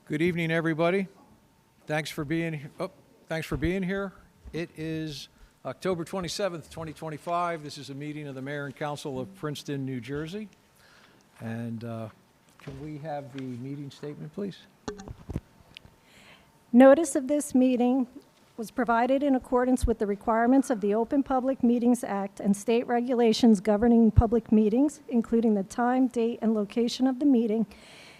Good evening, everybody. Thanks for being here. It is October 27th, 2025. This is a meeting of the Mayor and Council of Princeton, New Jersey. And can we have the meeting statement, please? Notice of this meeting was provided in accordance with the requirements of the Open Public Meetings Act and state regulations governing public meetings, including the time, date, and location of the meeting,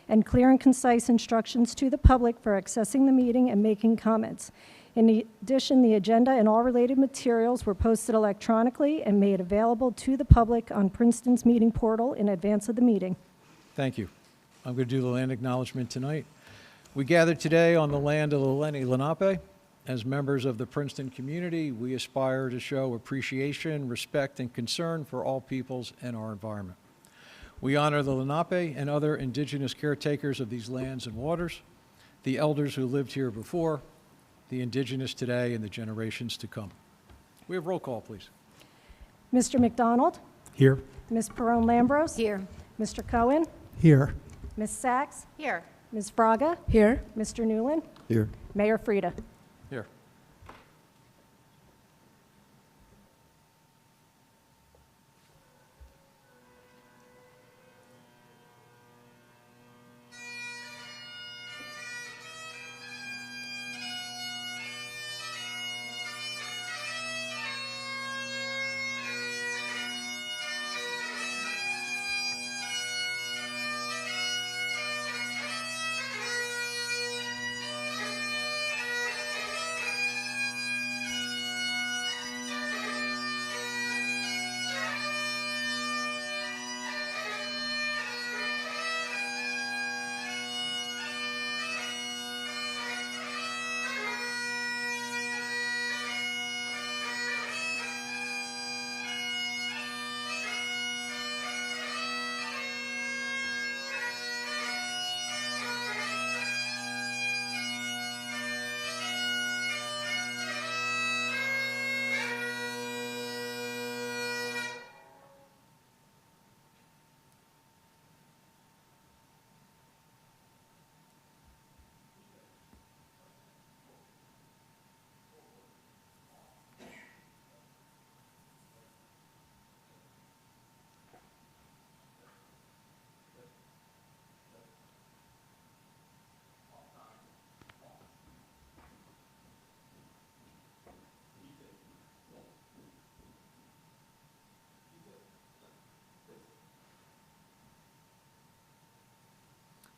and clear and concise instructions to the public for accessing the meeting and making comments. In addition, the agenda and all related materials were posted electronically and made available to the public on Princeton's meeting portal in advance of the meeting. Thank you. I'm going to do the land acknowledgement tonight. We gathered today on the land of the Lenni Lenape. As members of the Princeton community, we aspire to show appreciation, respect, and concern for all peoples and our environment. We honor the Lenape and other indigenous caretakers of these lands and waters, the elders who lived here before, the indigenous today, and the generations to come. We have roll call, please. Mr. McDonald? Here. Ms. Perrone-Lambros? Here. Mr. Cohen? Here. Ms. Sachs? Here. Ms. Fraga? Here. Mr. Newland? Here. Mayor Frida? Here.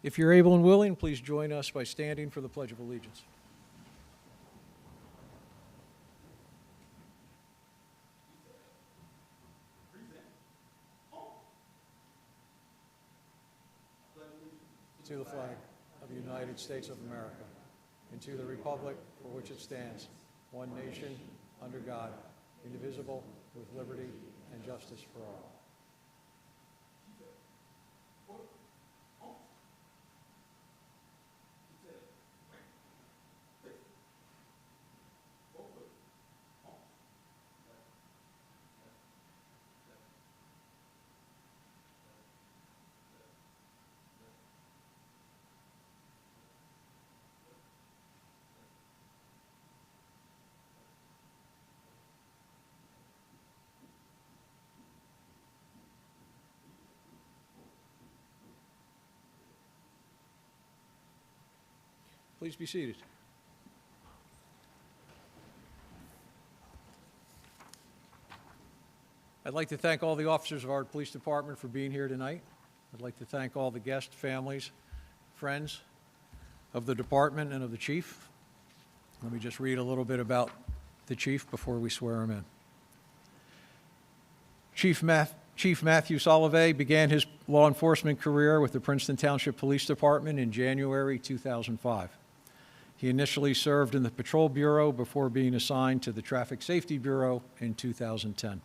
If you're able and willing, please join us by standing for the Pledge of Allegiance. To the flag of the United States of America, and to the republic for which it stands, one nation, under God, indivisible, with liberty and justice for all. Please be seated. I'd like to thank all the officers of our police department for being here tonight. I'd like to thank all the guests, families, friends of the department and of the chief. Let me just read a little bit about the chief before we swear him in. Chief Matthew Solovay began his law enforcement career with the Princeton Township Police Department in January 2005. He initially served in the Patrol Bureau before being assigned to the Traffic Safety Bureau in 2010.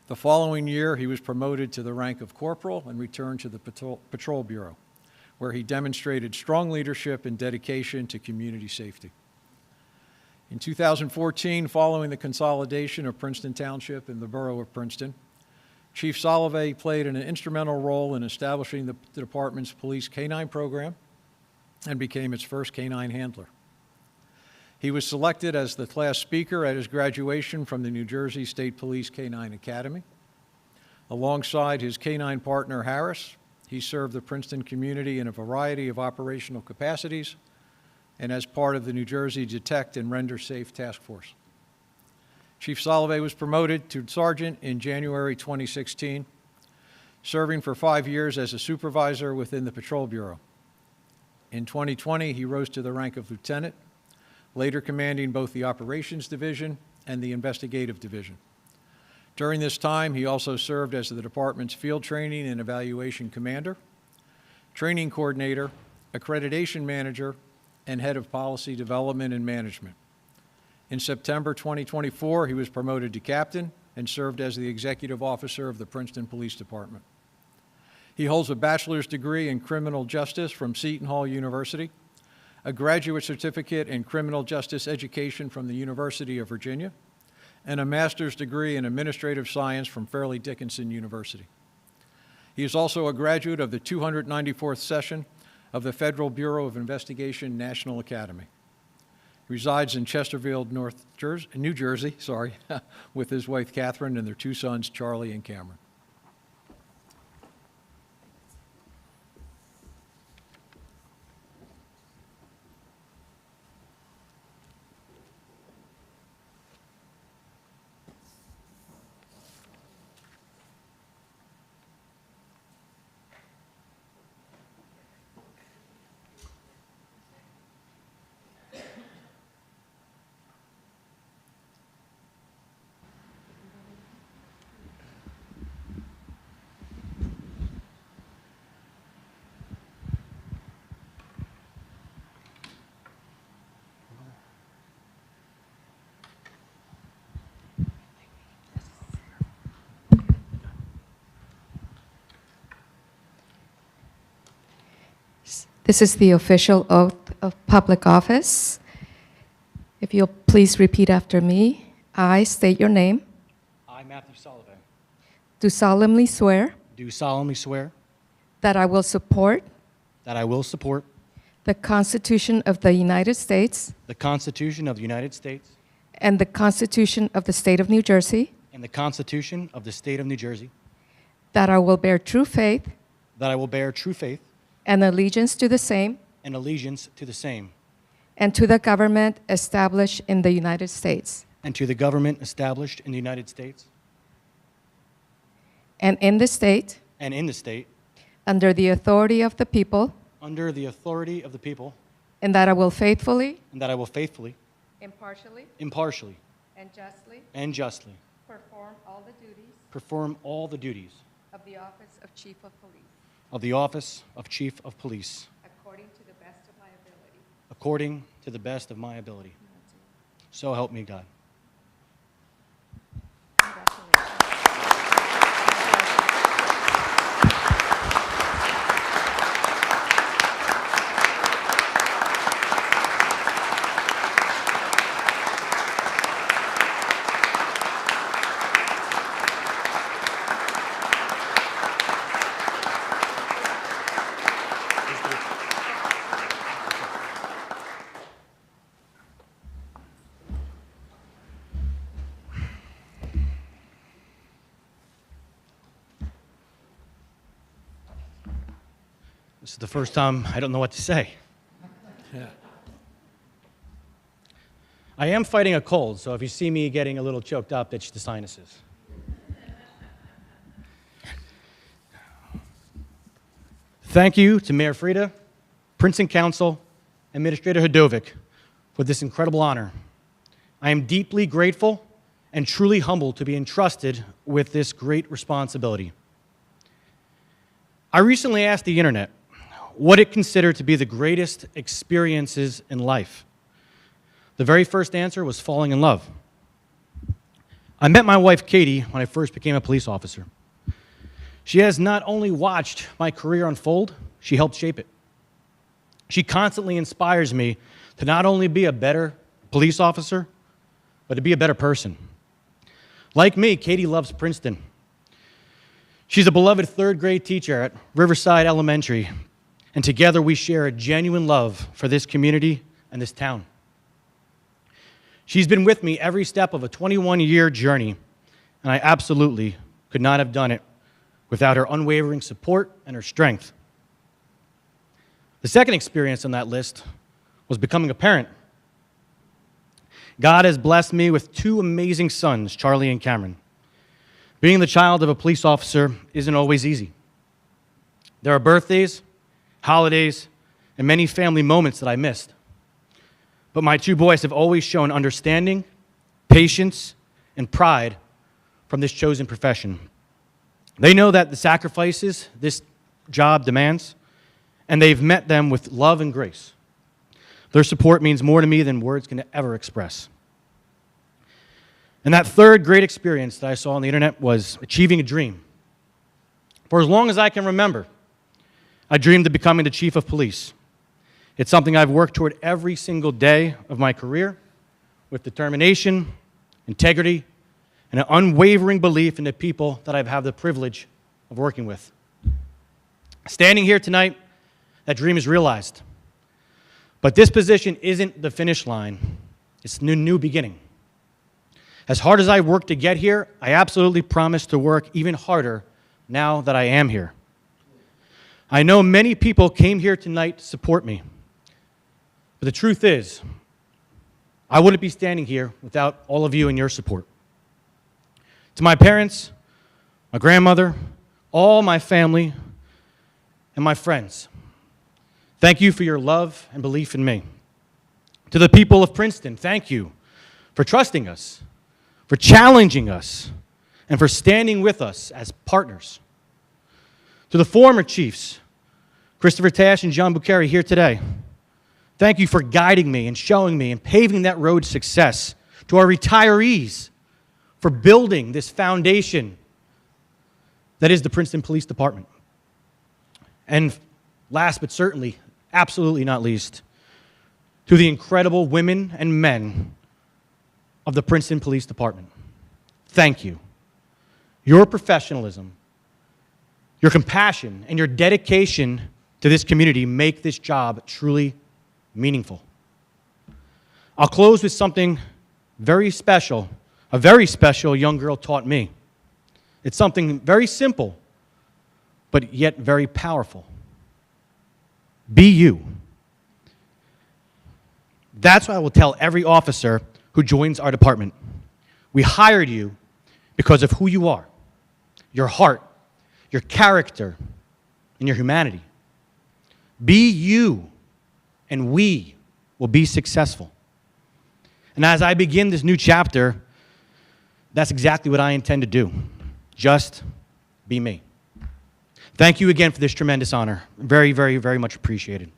The following year, he was promoted to the rank of corporal and returned to the Patrol Bureau, where he demonstrated strong leadership and dedication to community safety. In 2014, following the consolidation of Princeton Township and the Borough of Princeton, Chief Solovay played an instrumental role in establishing the department's police K-9 program, and became its first canine handler. He was selected as the class speaker at his graduation from the New Jersey State Police Canine Academy. Alongside his canine partner, Harris, he served the Princeton community in a variety of operational capacities and as part of the New Jersey Detect and Render Safe Task Force. Chief Solovey was promoted to sergeant in January 2016, serving for 5 years as a supervisor within the Patrol Bureau. In 2020, he rose to the rank of lieutenant, later commanding both the Operations Division and the Investigative Division. During this time, he also served as the department's field training and evaluation commander, training coordinator, accreditation manager, and head of policy development and management. In September 2024, he was promoted to captain and served as the executive officer of the Princeton Police Department. He holds a bachelor's degree in criminal justice from Seton Hall University, a graduate certificate in criminal justice education from the University of Virginia, and a master's degree in administrative science from Fairleigh Dickinson University. He is also a graduate of the 294th session of the Federal Bureau of Investigation National Academy. He resides in Chesterfield, New Jersey, with his wife Catherine and their 2 sons, Charlie and Cameron. This is the official oath of public office. If you'll please repeat after me. I state your name. I, Matthew Solovey, Do solemnly swear do solemnly swear that I will support that I will support the Constitution of the United States the Constitution of the United States and the Constitution of the State of New Jersey, and the Constitution of the State of New Jersey, that I will bear true faith that I will bear true faith and allegiance to the same and allegiance to the same, and to the government established in the United States and to the government established in the United States and in the state and in the state, under the authority of the people, under the authority of the people, and that I will faithfully, and that I will faithfully, impartially, impartially, and justly perform perform all the duties of the office of Chief of Police according to the best of my ability. according to the best of my ability. So help me God. This is the first time I don't know what to say. Yeah. I am fighting a cold, so if you see me getting a little choked up, it's the sinuses. Thank you to Mayor Frida, Princeton Council, Administrator Hodovic for this incredible honor. I am deeply grateful and truly humbled to be entrusted with this great responsibility. I recently asked the internet what it considered to be the greatest experiences in life. The very first answer was falling in love. I met my wife, Katie, when I first became a police officer. She has not only watched my career unfold, she helped shape it. She constantly inspires me to not only be a better police officer, but to be a better person. Like me, Katie loves Princeton. She's a beloved third grade teacher at Riverside Elementary, and together we share a genuine love for this community and this town. She's been with me every step of a 21-year journey, and I absolutely could not have done it without her unwavering support and her strength. The second experience on that list was becoming a parent. God has blessed me with two amazing sons, Charlie and Cameron. Being the child of a police officer isn't always easy. There are birthdays, holidays, and many family moments that I missed. But my two boys have always shown understanding, patience, and pride from this chosen profession. They know that the sacrifices this job demands, and they've met them with love and grace. Their support means more to me than words can ever express. And that third great experience that I saw on the internet was achieving a dream. For as long as I can remember, I dreamed of becoming the chief of police. It's something I've worked toward every single day of my career with determination, integrity, and an unwavering belief in the people that I've had the privilege of working with. Standing here tonight, that dream is realized. But this position isn't the finish line. It's a new beginning. As hard as I worked to get here, I absolutely promise to work even harder now that I am here. I know many people came here tonight to support me. But the truth is, I wouldn't be standing here without all of you and your support. To my parents, my grandmother, all my family, and my friends, thank you for your love and belief in me. To the people of Princeton, thank you for trusting us, for challenging us, and for standing with us as partners. To the former chiefs, Christopher Tash and John Bucheri here today, thank you for guiding me and showing me and paving that road to success. To our retirees, for building this foundation that is the Princeton Police Department. And last but certainly, absolutely not least, to the incredible women and men of the Princeton Police Department. Thank you. Your professionalism, your compassion, and your dedication to this community make this job truly meaningful. I'll close with something very special, a very special young girl taught me. It's something very simple, but yet very powerful. Be you. That's what I will tell every officer who joins our department. We hired you because of who you are, your heart, your character, and your humanity. Be you, and we will be successful. And as I begin this new chapter, that's exactly what I intend to do. Just be me. Thank you again for this tremendous honor. Very, very, very much appreciated.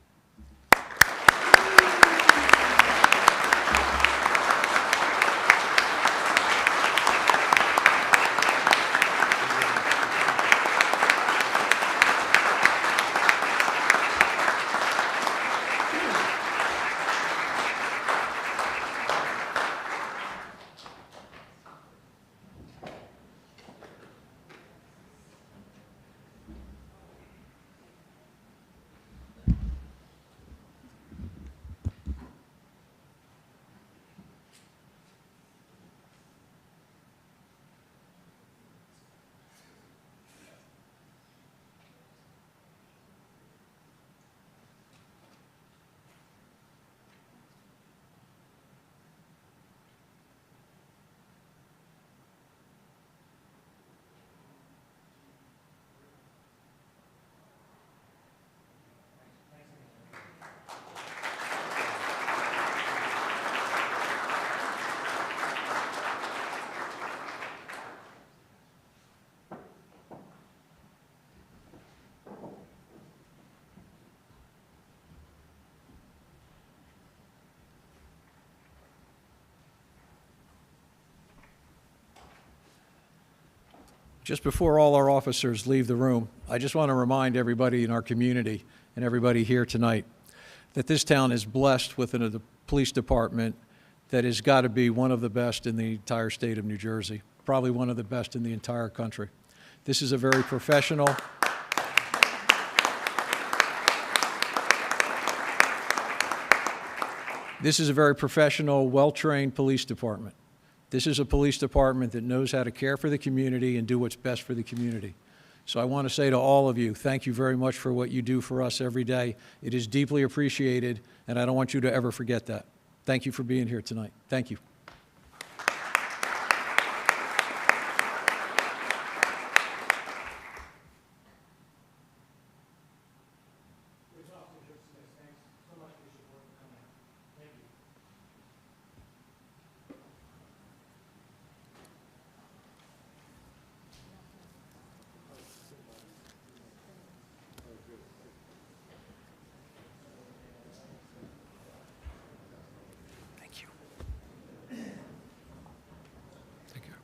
Just before all our officers leave the room, I just want to remind everybody in our community and everybody here tonight that this town is blessed with a police department that has got to be one of the best in the entire state of New Jersey, probably one of the best in the entire country. This is a very professional, This is a very professional, well-trained police department. This is a police department that knows how to care for the community and do what's best for the community. So I want to say to all of you, thank you very much for what you do for us every day. It is deeply appreciated, and I don't want you to ever forget that. Thank you for being here tonight. Thank you. Thank you. Thank you.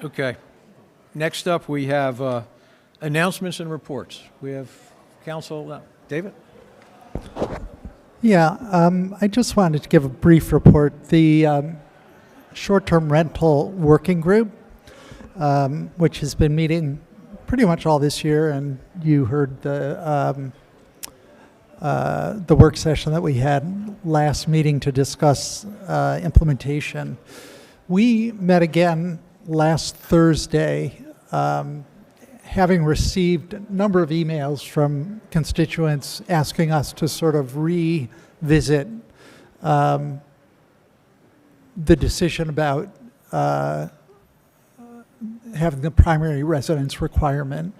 Okay. Next up, we have announcements and reports. We have Council, David? Yeah, I just wanted to give a brief report. The short-term rental working group, which has been meeting pretty much all this year, and you heard the work session that we had last meeting to discuss implementation. We met again last Thursday, having received a number of emails from constituents asking us to sort of revisit the decision about having the primary residence requirement.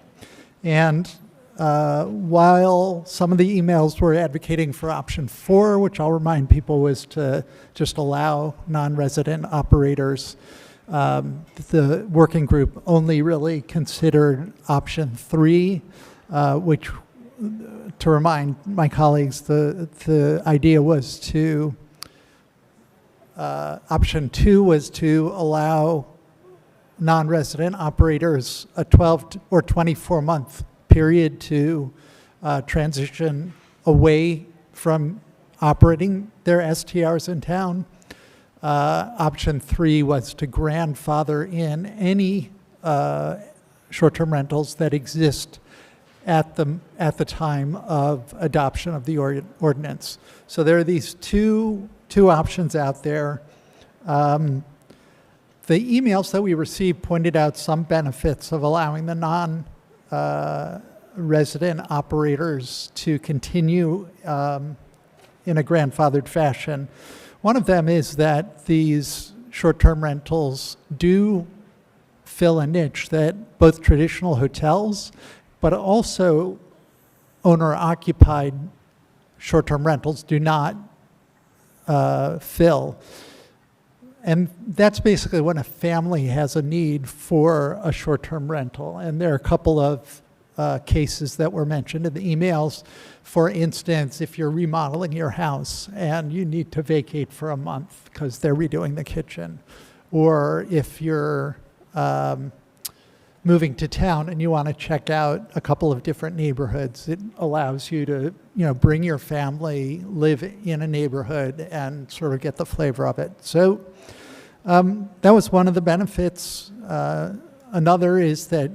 And while some of the emails were advocating for option 4, which I'll remind people was to just allow non-resident operators, the working group only really considered option 3, which, to remind my colleagues, the idea was to, option 2 was to allow non-resident operators a 12 or 24-month period to transition away from operating their STRs in town. Option 3 was to grandfather in any short-term rentals that exist at the time of adoption of the ordinance. So there are these two options out there. The emails that we received pointed out some benefits of allowing the non-resident operators to continue in a grandfathered fashion. One of them is that these short-term rentals do fill a niche that both traditional hotels, but also owner-occupied short-term rentals do not fill. And that's basically when a family has a need for a short-term rental. And there are a couple of cases that were mentioned in the emails. For instance, if you're remodeling your house and you need to vacate for a month because they're redoing the kitchen, or if you're moving to town and you want to check out a couple of different neighborhoods, it allows you to, bring your family, live in a neighborhood, and sort of get the flavor of it. So that was one of the benefits. Another is that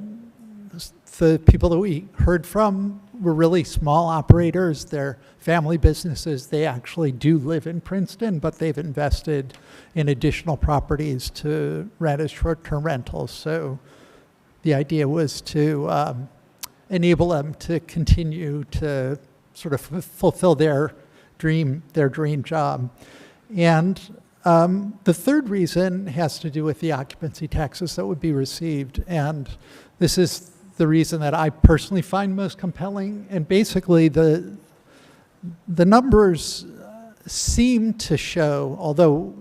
the people that we heard from were really small operators. They're family businesses. They actually do live in Princeton, but they've invested in additional properties to rent as short-term rentals. So the idea was to enable them to continue to sort of fulfill their dream job. And the third reason has to do with the occupancy taxes that would be received. And this is the reason that I personally find most compelling. And basically, the numbers seem to show, although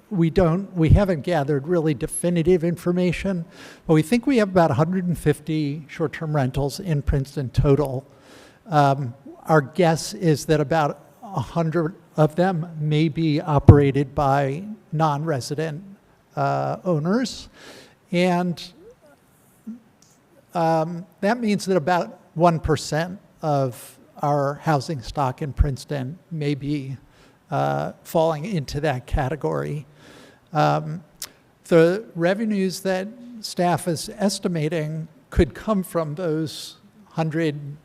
we haven't gathered really definitive information, but we think we have about 150 short-term rentals in Princeton total. Our guess is that about 100 of them may be operated by non-resident owners. And that means that about 1% of our housing stock in Princeton may be falling into that category. The revenues that staff is estimating could come from those 100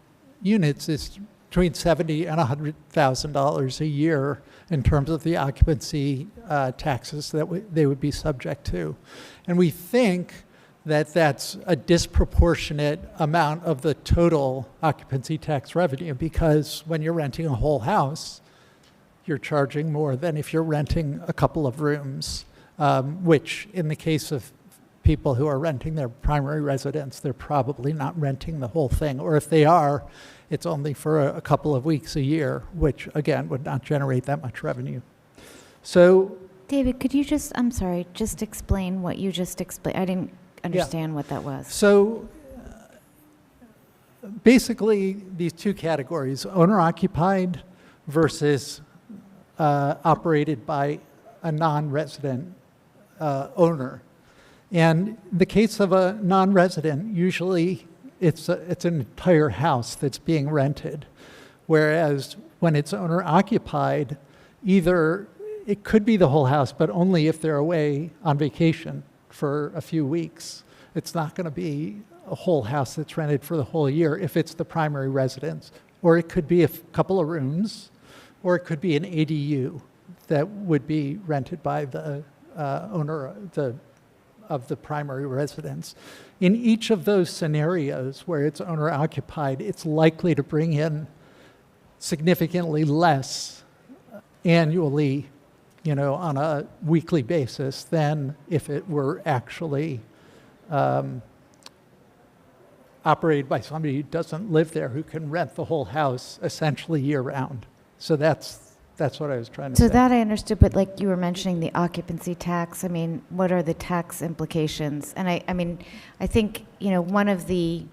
units is between $70,000 and $100,000 a year in terms of the occupancy taxes that they would be subject to. And we think that that's a disproportionate amount of the total occupancy tax revenue, because when you're renting a whole house, you're charging more than if you're renting a couple of rooms, which in the case of people who are renting their primary residence, they're probably not renting the whole thing. Or if they are, it's only for a couple of weeks a year, which again would not generate that much revenue. So David, could you just, I'm sorry, just explain what you just explained? I didn't understand what that was. So basically, these two categories, owner-occupied versus operated by a non-resident owner. And the case of a non-resident, usually it's an entire house that's being rented. Whereas when it's owner-occupied, either it could be the whole house, but only if they're away on vacation for a few weeks. It's not going to be a whole house that's rented for the whole year if it's the primary residence. Or it could be a couple of rooms, or it could be an ADU that would be rented by the owner of the primary residence. In each of those scenarios where it's owner-occupied, it's likely to bring in significantly less annually, on a weekly basis than if it were actually operated by somebody who doesn't live there, who can rent the whole house essentially year-round. So that's what I was trying to say. So that I understood, but like you were mentioning the occupancy tax, I mean, what are the tax implications? And I think, one of the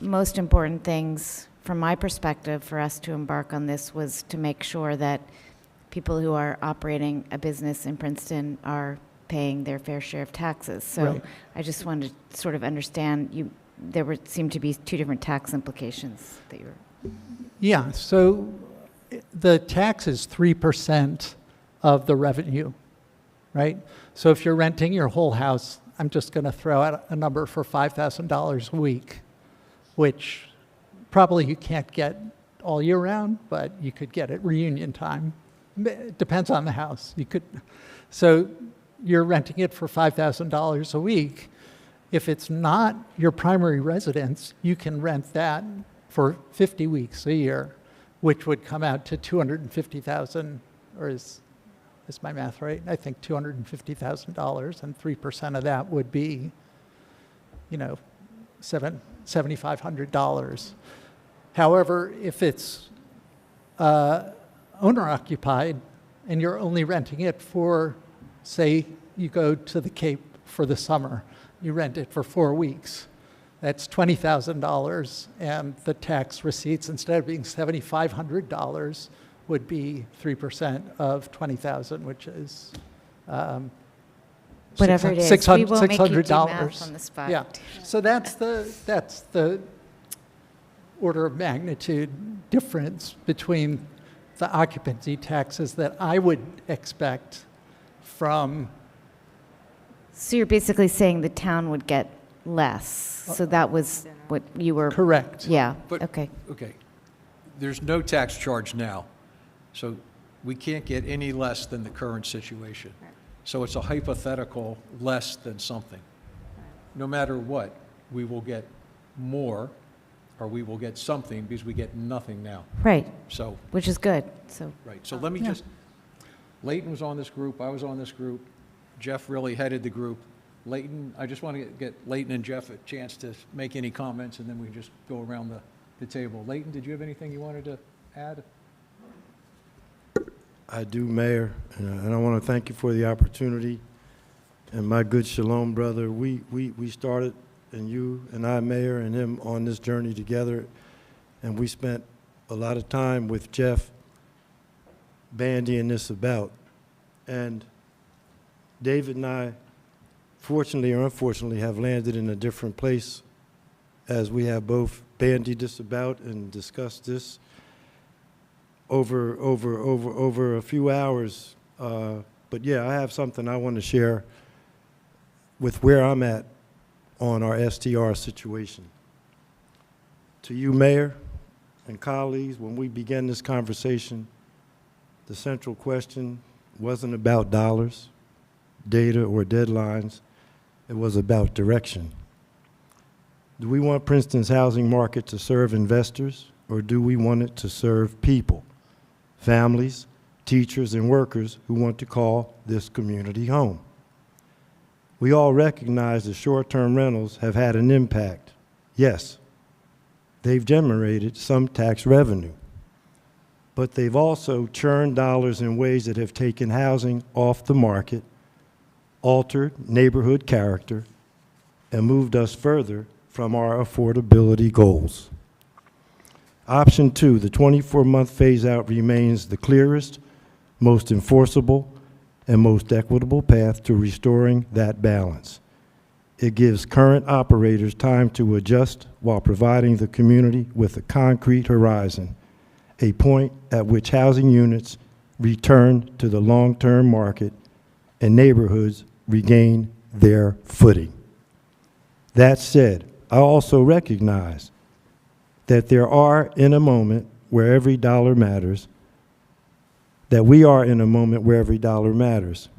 most important things from my perspective for us to embark on this was to make sure that people who are operating a business in Princeton are paying their fair share of taxes. So Right. I just wanted to sort of understand, there seemed to be two different tax implications that you were. Yeah, so the tax is 3% of the revenue, right? So if you're renting your whole house, I'm just going to throw out a number for $5,000 a week, which probably you can't get all year round, but you could get at reunion time. It depends on the house. So you're renting it for $5,000 a week. If it's not your primary residence, you can rent that for 50 weeks a year, which would come out to $250,000, or is my math right? I think $250,000, and 3% of that would be, $7,500. However, if it's owner-occupied and you're only renting it for, say, you go to the Cape for the summer, you rent it for 4 weeks. That's $20,000, and the tax receipts, instead of being $7,500, would be 3% of $20,000, which is Whatever it is, we will make you do math on the spot. Yeah, so that's the order of magnitude difference between the occupancy taxes that I would expect from. So you're basically saying the town would get less. So that was what you were. Correct. Yeah, But- okay. Okay. There's no tax charge now, so we can't get any less than the current situation. So it's a hypothetical less than something. No matter what, we will get more, or we will get something, because we get nothing now. Right, So, which is good, so. right, so let me just, Leighton was on this group, I was on this group, Jeff really headed the group. Leighton, I just want to get Leighton and Jeff a chance to make any comments, and then we just go around the table. Leighton, did you have anything you wanted to add? I do, Mayor, and I want to thank you for the opportunity. And my good Shalom brother, we started, and you and I, Mayor, and him on this journey together, and we spent a lot of time with Jeff bandying this about. And David and I, fortunately or unfortunately, have landed in a different place as we have both bandied this about and discussed this over a few hours. But yeah, I have something I want to share with where I'm at on our STR situation. To you, Mayor and colleagues, when we began this conversation, the central question wasn't about dollars, data, or deadlines. It was about direction. Do we want Princeton's housing market to serve investors, or do we want it to serve people, families, teachers, and workers who want to call this community home? We all recognize that short-term rentals have had an impact. Yes, they've generated some tax revenue, but they've also churned dollars in ways that have taken housing off the market, altered neighborhood character, and moved us further from our affordability goals. Option 2, the 24-month phase-out, remains the clearest, most enforceable, and most equitable path to restoring that balance. It gives current operators time to adjust while providing the community with a concrete horizon, a point at which housing units return to the long-term market and neighborhoods regain their footing. That said, I also recognize that there are in a moment where every dollar matters, that we are in a moment where every dollar matters.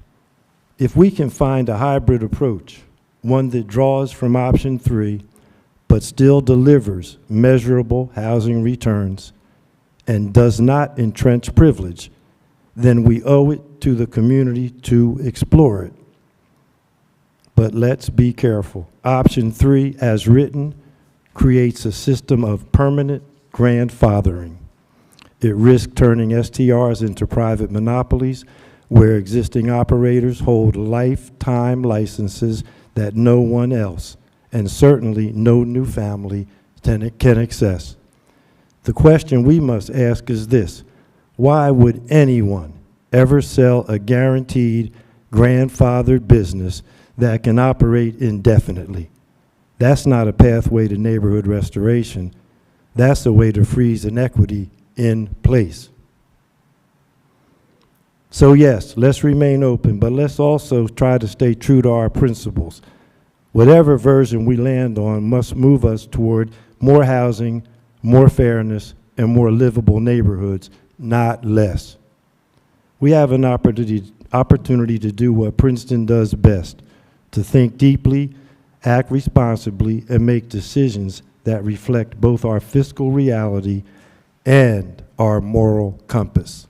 If we can find a hybrid approach, one that draws from option 3, but still delivers measurable housing returns and does not entrench privilege, then we owe it to the community to explore it. But let's be careful. Option 3, as written, creates a system of permanent grandfathering. It risks turning STRs into private monopolies where existing operators hold lifetime licenses that no one else, and certainly no new family, can access. The question we must ask is this: why would anyone ever sell a guaranteed grandfathered business that can operate indefinitely? That's not a pathway to neighborhood restoration. That's a way to freeze inequity in place. So yes, let's remain open, but let's also try to stay true to our principles. Whatever version we land on must move us toward more housing, more fairness, and more livable neighborhoods, not less. We have an opportunity to do what Princeton does best, to think deeply, act responsibly, and make decisions that reflect both our fiscal reality and our moral compass.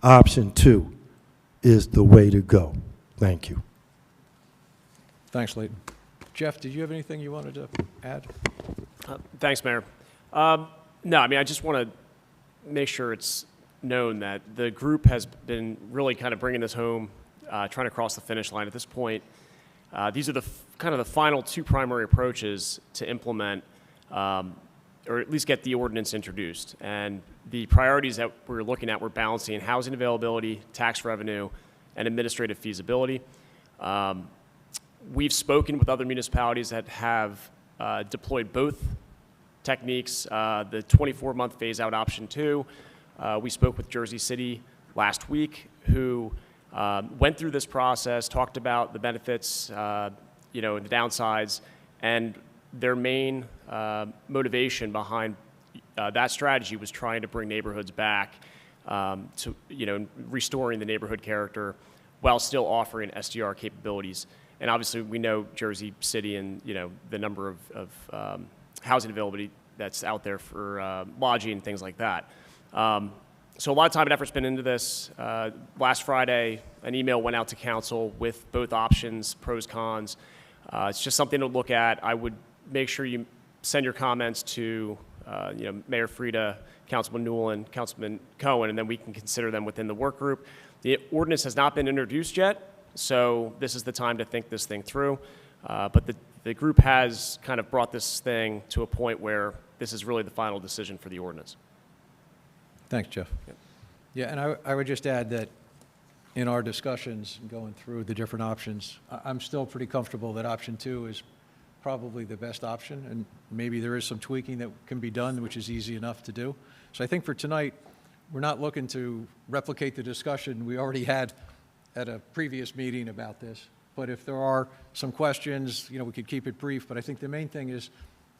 Option 2 is the way to go. Thank you. Thanks, Leighton. Jeff, did you have anything you wanted to add? Thanks, Mayor. No, I mean, I just want to make sure it's known that the group has been really kind of bringing this home, trying to cross the finish line at this point. These are the kind of the final 2 primary approaches to implement, or at least get the ordinance introduced. And the priorities that we're looking at, we're balancing housing availability, tax revenue, and administrative feasibility. We've spoken with other municipalities that have deployed both techniques, the 24-month phase-out option 2. We spoke with Jersey City last week, who went through this process, talked about the benefits, and the downsides, and their main motivation behind that strategy was trying to bring neighborhoods back to, restoring the neighborhood character while still offering SDR capabilities. And obviously, we know Jersey City and the number of housing availability that's out there for lodging and things like that. So a lot of time and effort's been into this. Last Friday, an email went out to council with both options, pros, cons. It's just something to look at. I would make sure you send your comments to Mayor Frida, Councilman Newell, and Councilman Cohen, and then we can consider them within the work group. The ordinance has not been introduced yet, so this is the time to think this thing through. But the group has kind of brought this thing to a point where this is really the final decision for the ordinance. Thanks, Jeff. Yeah, and I would just add that in our discussions and going through the different options, I'm still pretty comfortable that option 2 is probably the best option, and maybe there is some tweaking that can be done, which is easy enough to do. So I think for tonight, we're not looking to replicate the discussion we already had at a previous meeting about this. But if there are some questions, we could keep it brief. But I think the main thing is,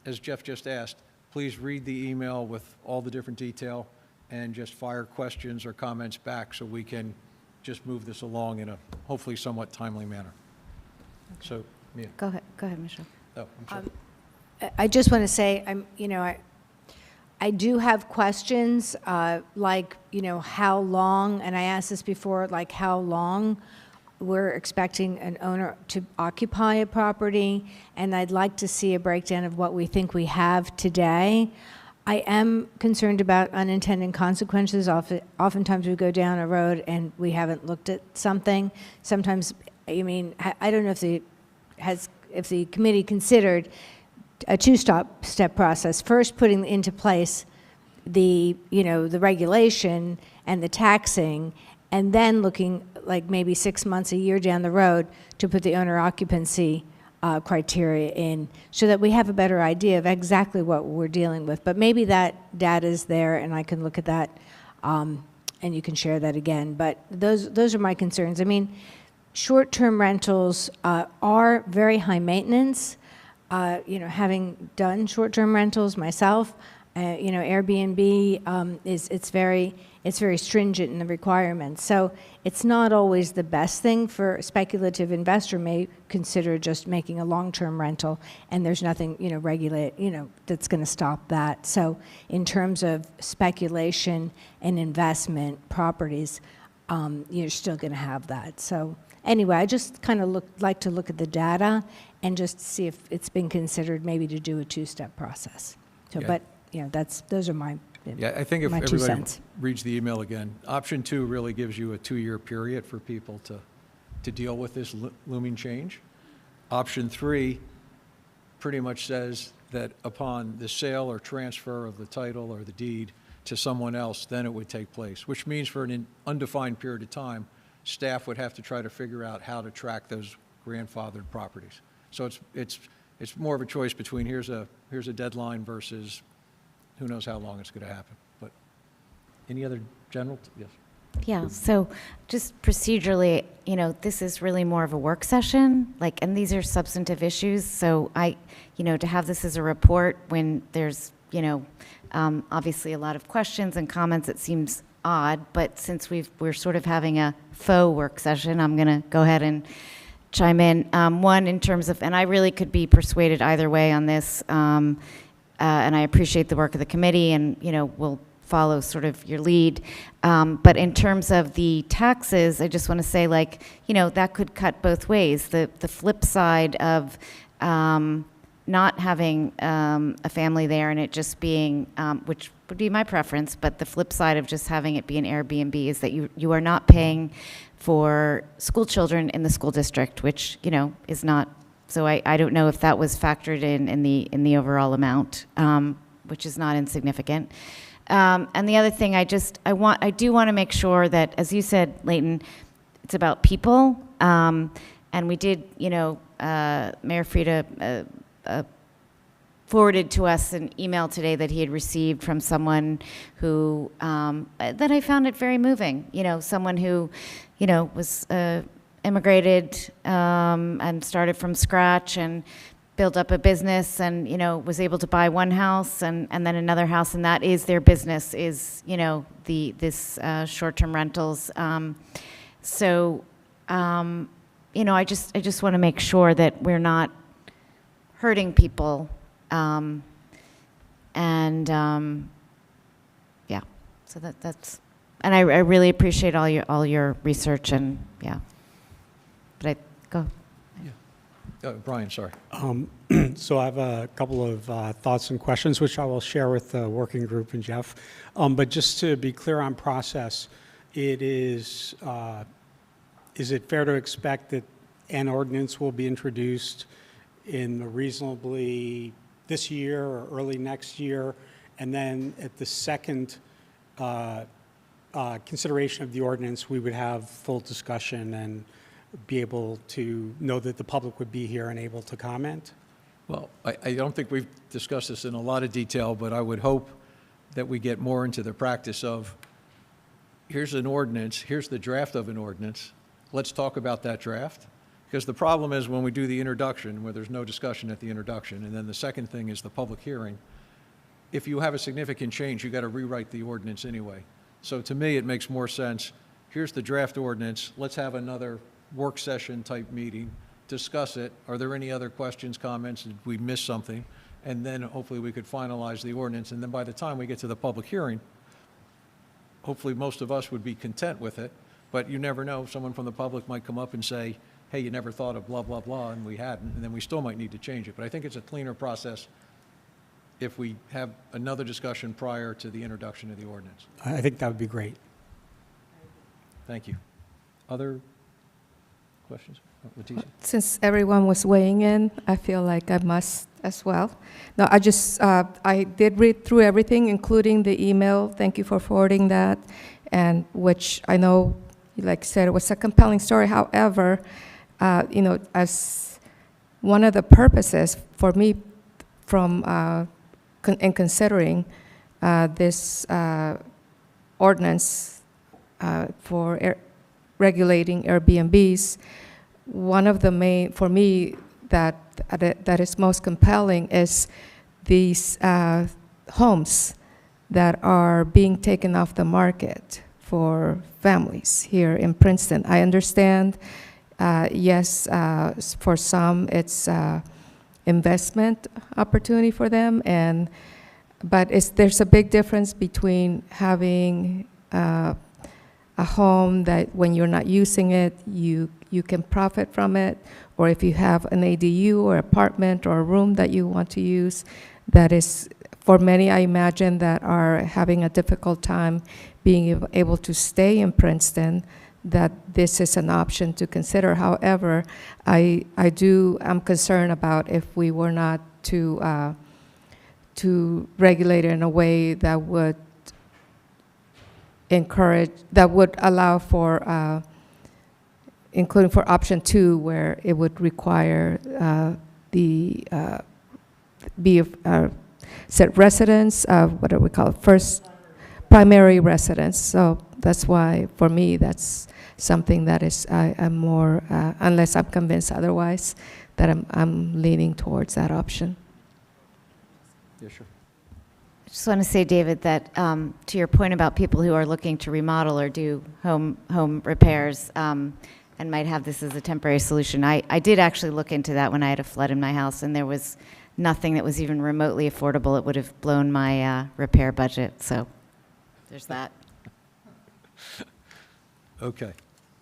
as Jeff just asked, please read the email with all the different detail and just fire questions or comments back so we can just move this along in a hopefully somewhat timely manner. So, Mia. Go ahead, Michelle. Oh, I'm sorry. I just want to say, I do have questions, like, how long, and I asked this before, like how long we're expecting an owner to occupy a property, and I'd like to see a breakdown of what we think we have today. I am concerned about unintended consequences. Oftentimes we go down a road and we haven't looked at something. Sometimes, I don't know if the committee considered a two-step process. First, putting into place the regulation and the taxing, and then looking like maybe 6 months, a year down the road to put the owner occupancy criteria in, so that we have a better idea of exactly what we're dealing with. But maybe that data is there, and I can look at that, and you can share that again. But those are my concerns. Short-term rentals are very high maintenance. Having done short-term rentals myself, Airbnb it's very stringent in the requirements. So it's not always the best thing for a speculative investor may consider just making a long-term rental, and there's nothing that's going to stop that. So in terms of speculation and investment properties, you're still going to have that. So anyway, I just kind of like to look at the data and just see if it's been considered maybe to do a two-step process. So, Yeah. but those are my Yeah, I think if my 2 everybody cents. reads the email again, option 2 really gives you a 2-year period for people to deal with this looming change. Option 3 pretty much says that upon the sale or transfer of the title or the deed to someone else, then it would take place, which means for an undefined period of time, staff would have to try to figure out how to track those grandfathered properties. So it's more of a choice between here's a deadline versus who knows how long it's going to happen. But any other general? Yes. Yeah, so just procedurally, this is really more of a work session, and these are substantive issues. So to have this as a report when there's, obviously a lot of questions and comments, it seems odd. But since we're sort of having a faux work session, I'm going to go ahead and chime in. One, in terms of, and I really could be persuaded either way on this, and I appreciate the work of the committee, and we'll follow sort of your lead. But in terms of the taxes, I just want to say, that could cut both ways. The flip side of not having a family there and it just being, which would be my preference, but the flip side of just having it be an Airbnb is that you are not paying for school children in the school district, which is not. So I don't know if that was factored in the overall amount, which is not insignificant. And the other thing, I do want to make sure that, as you said, Leighton, it's about people. And we did, Mayor Frida forwarded to us an email today that he had received from someone who, that I found it very moving. Someone who, was immigrated and started from scratch and built up a business and, was able to buy one house and then another house, and that is their business, is, this short-term rentals. I just want to make sure that we're not hurting people. So that's, and I really appreciate all your research, and yeah. But go. Yeah. Brian, sorry. So I have a couple of thoughts and questions, which I will share with the working group and Jeff. But just to be clear on process, is it fair to expect that an ordinance will be introduced in reasonably this year or early next year? And then at the second consideration of the ordinance, we would have full discussion and be able to know that the public would be here and able to comment? Well, I don't think we've discussed this in a lot of detail, but I would hope that we get more into the practice of, here's an ordinance, here's the draft of an ordinance, let's talk about that draft. Because the problem is when we do the introduction, where there's no discussion at the introduction, and then the second thing is the public hearing, if you have a significant change, you got to rewrite the ordinance anyway. So to me, it makes more sense, here's the draft ordinance, let's have another work session type meeting, discuss it. Are there any other questions, comments? Did we miss something? And then hopefully we could finalize the ordinance. And then by the time we get to the public hearing, hopefully most of us would be content with it. But you never know. Someone from the public might come up and say, hey, you never thought of blah, blah, blah, and we hadn't. And then we still might need to change it. But I think it's a cleaner process if we have another discussion prior to the introduction of the ordinance. I think that would be great. Thank you. Other questions? Leticia? Since everyone was weighing in, I feel like I must as well. No, I did read through everything, including the email. Thank you for forwarding that, and which I know, like I said, it was a compelling story. However, as one of the purposes for me from in considering this ordinance for regulating Airbnbs, one of the main, for me, that is most compelling is these homes that are being taken off the market for families here in Princeton. I understand, yes, for some it's investment opportunity for them, but there's a big difference between having a home that when you're not using it, you can profit from it, or if you have an ADU or apartment or a room that you want to use, that is, for many, I imagine, that are having a difficult time being able to stay in Princeton, that this is an option to consider. However, I'm concerned about if we were not to regulate it in a way that would allow for, including for option 2, where it would require set residence of, what do we call it, first primary residence. So that's why, for me, that's something that is, I'm more, unless I'm convinced otherwise, that I'm leaning towards that option. Yeah, sure. I just want to say, David, that to your point about people who are looking to remodel or do home repairs and might have this as a temporary solution, I did actually look into that when I had a flood in my house, and there was nothing that was even remotely affordable. It would have blown my repair budget. So there's that. Okay.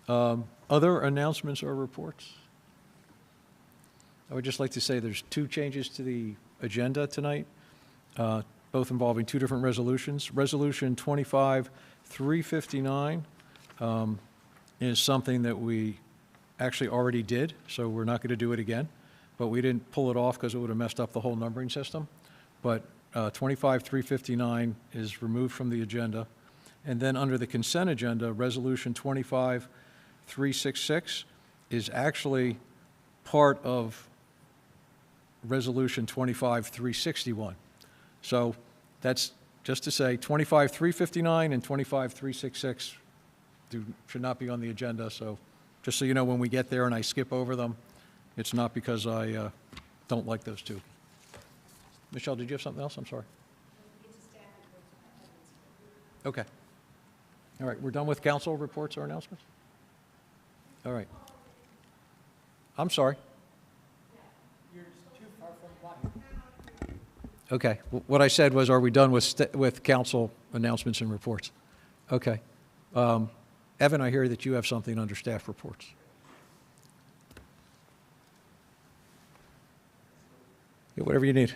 Other announcements or reports? I would just like to say there's 2 changes to the agenda tonight, both involving 2 different resolutions. Resolution 25-359 is something that we actually already did, so we're not going to do it again. But we didn't pull it off because it would have messed up the whole numbering system. But 25-359 is removed from the agenda. And then under the consent agenda, Resolution 25-366 is actually part of Resolution 25-361. So that's just to say 25-359 and 25-366 should not be on the agenda. So just so you know, when we get there and I skip over them, it's not because I don't like those 2. Michelle, did you have something else? I'm sorry. Okay. All right, we're done with council reports or announcements? All right. I'm sorry. Okay, what I said was, are we done with council announcements and reports? Okay. Evan, I hear that you have something under staff reports. Yeah, whatever you need.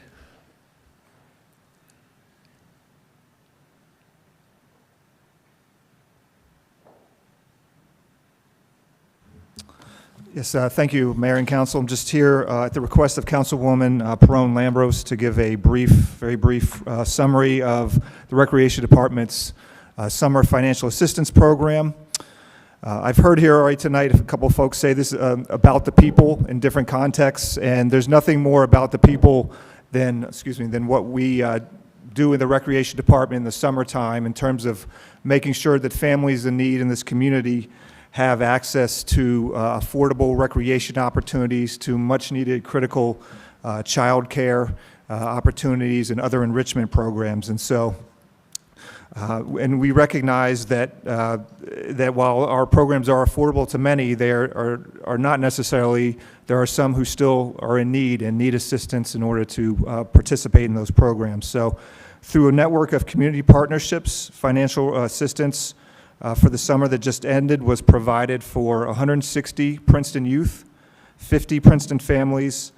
Yes, thank you, Mayor and Council. I'm just here at the request of Councilwoman Perone Lambros to give a very brief summary of the Recreation Department's Summer Financial Assistance Program. I've heard here already tonight a couple of folks say this about the people in different contexts, and there's nothing more about the people than what we do in the Recreation Department in the summertime in terms of making sure that families in need in this community have access to affordable recreation opportunities, to much-needed critical child care opportunities and other enrichment programs. And so, and we recognize that, that while our programs are affordable to many, they are not necessarily, there are some who still are in need and need assistance in order to participate in those programs. So through a network of community partnerships, financial assistance for the summer that just ended was provided for 160 Princeton youth, 50 Princeton families,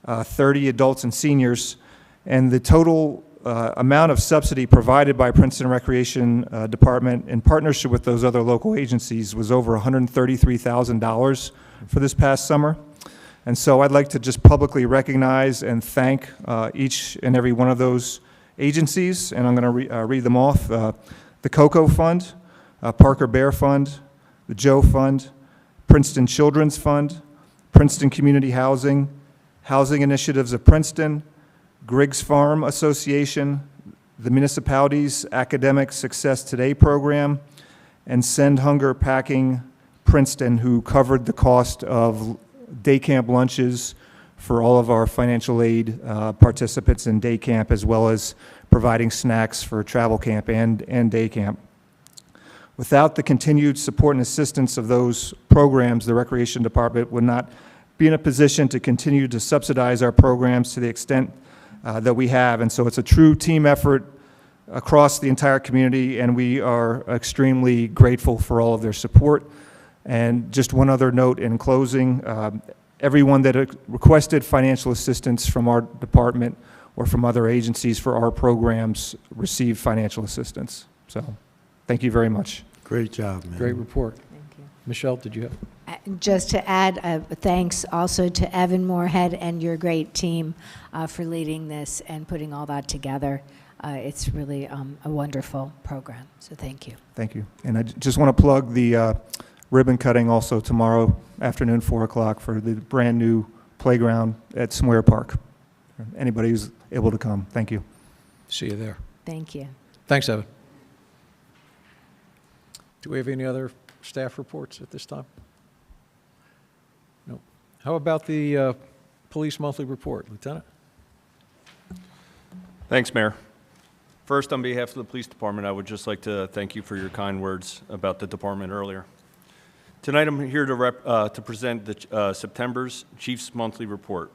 30 adults and seniors, and the total amount of subsidy provided by Princeton Recreation Department in partnership with those other local agencies was over $133,000 for this past summer. And so I'd like to just publicly recognize and thank each and every one of those agencies, and I'm going to read them off. The COCO Fund, Parker Bear Fund, the Joe Fund, Princeton Children's Fund, Princeton Community Housing, Housing Initiatives of Princeton, Griggs Farm Association, the municipality's Academic Success Today program, and Send Hunger Packing Princeton, who covered the cost of day camp lunches for all of our financial aid participants in day camp, as well as providing snacks for travel camp and day camp. Without the continued support and assistance of those programs, the Recreation Department would not be in a position to continue to subsidize our programs to the extent that we have. And so it's a true team effort across the entire community, and we are extremely grateful for all of their support. And just one other note in closing, everyone that requested financial assistance from our department or from other agencies for our programs received financial assistance. So thank you very much. Great job, man. Great report. Thank you. Michelle, did you have? Just to add, thanks also to Evan Moorhead and your great team for leading this and putting all that together. It's really a wonderful program, so thank you. Thank you. And I just want to plug the ribbon cutting also tomorrow afternoon, 4 o'clock, for the brand new playground at Sawyer Park. Anybody who's able to come, thank you. See you there. Thank you. Thanks, Evan. Do we have any other staff reports at this time? No. How about the police monthly report, Lieutenant? Thanks, Mayor. First, on behalf of the police department, I would just like to thank you for your kind words about the department earlier. Tonight, I'm here to present the September's Chief's monthly report.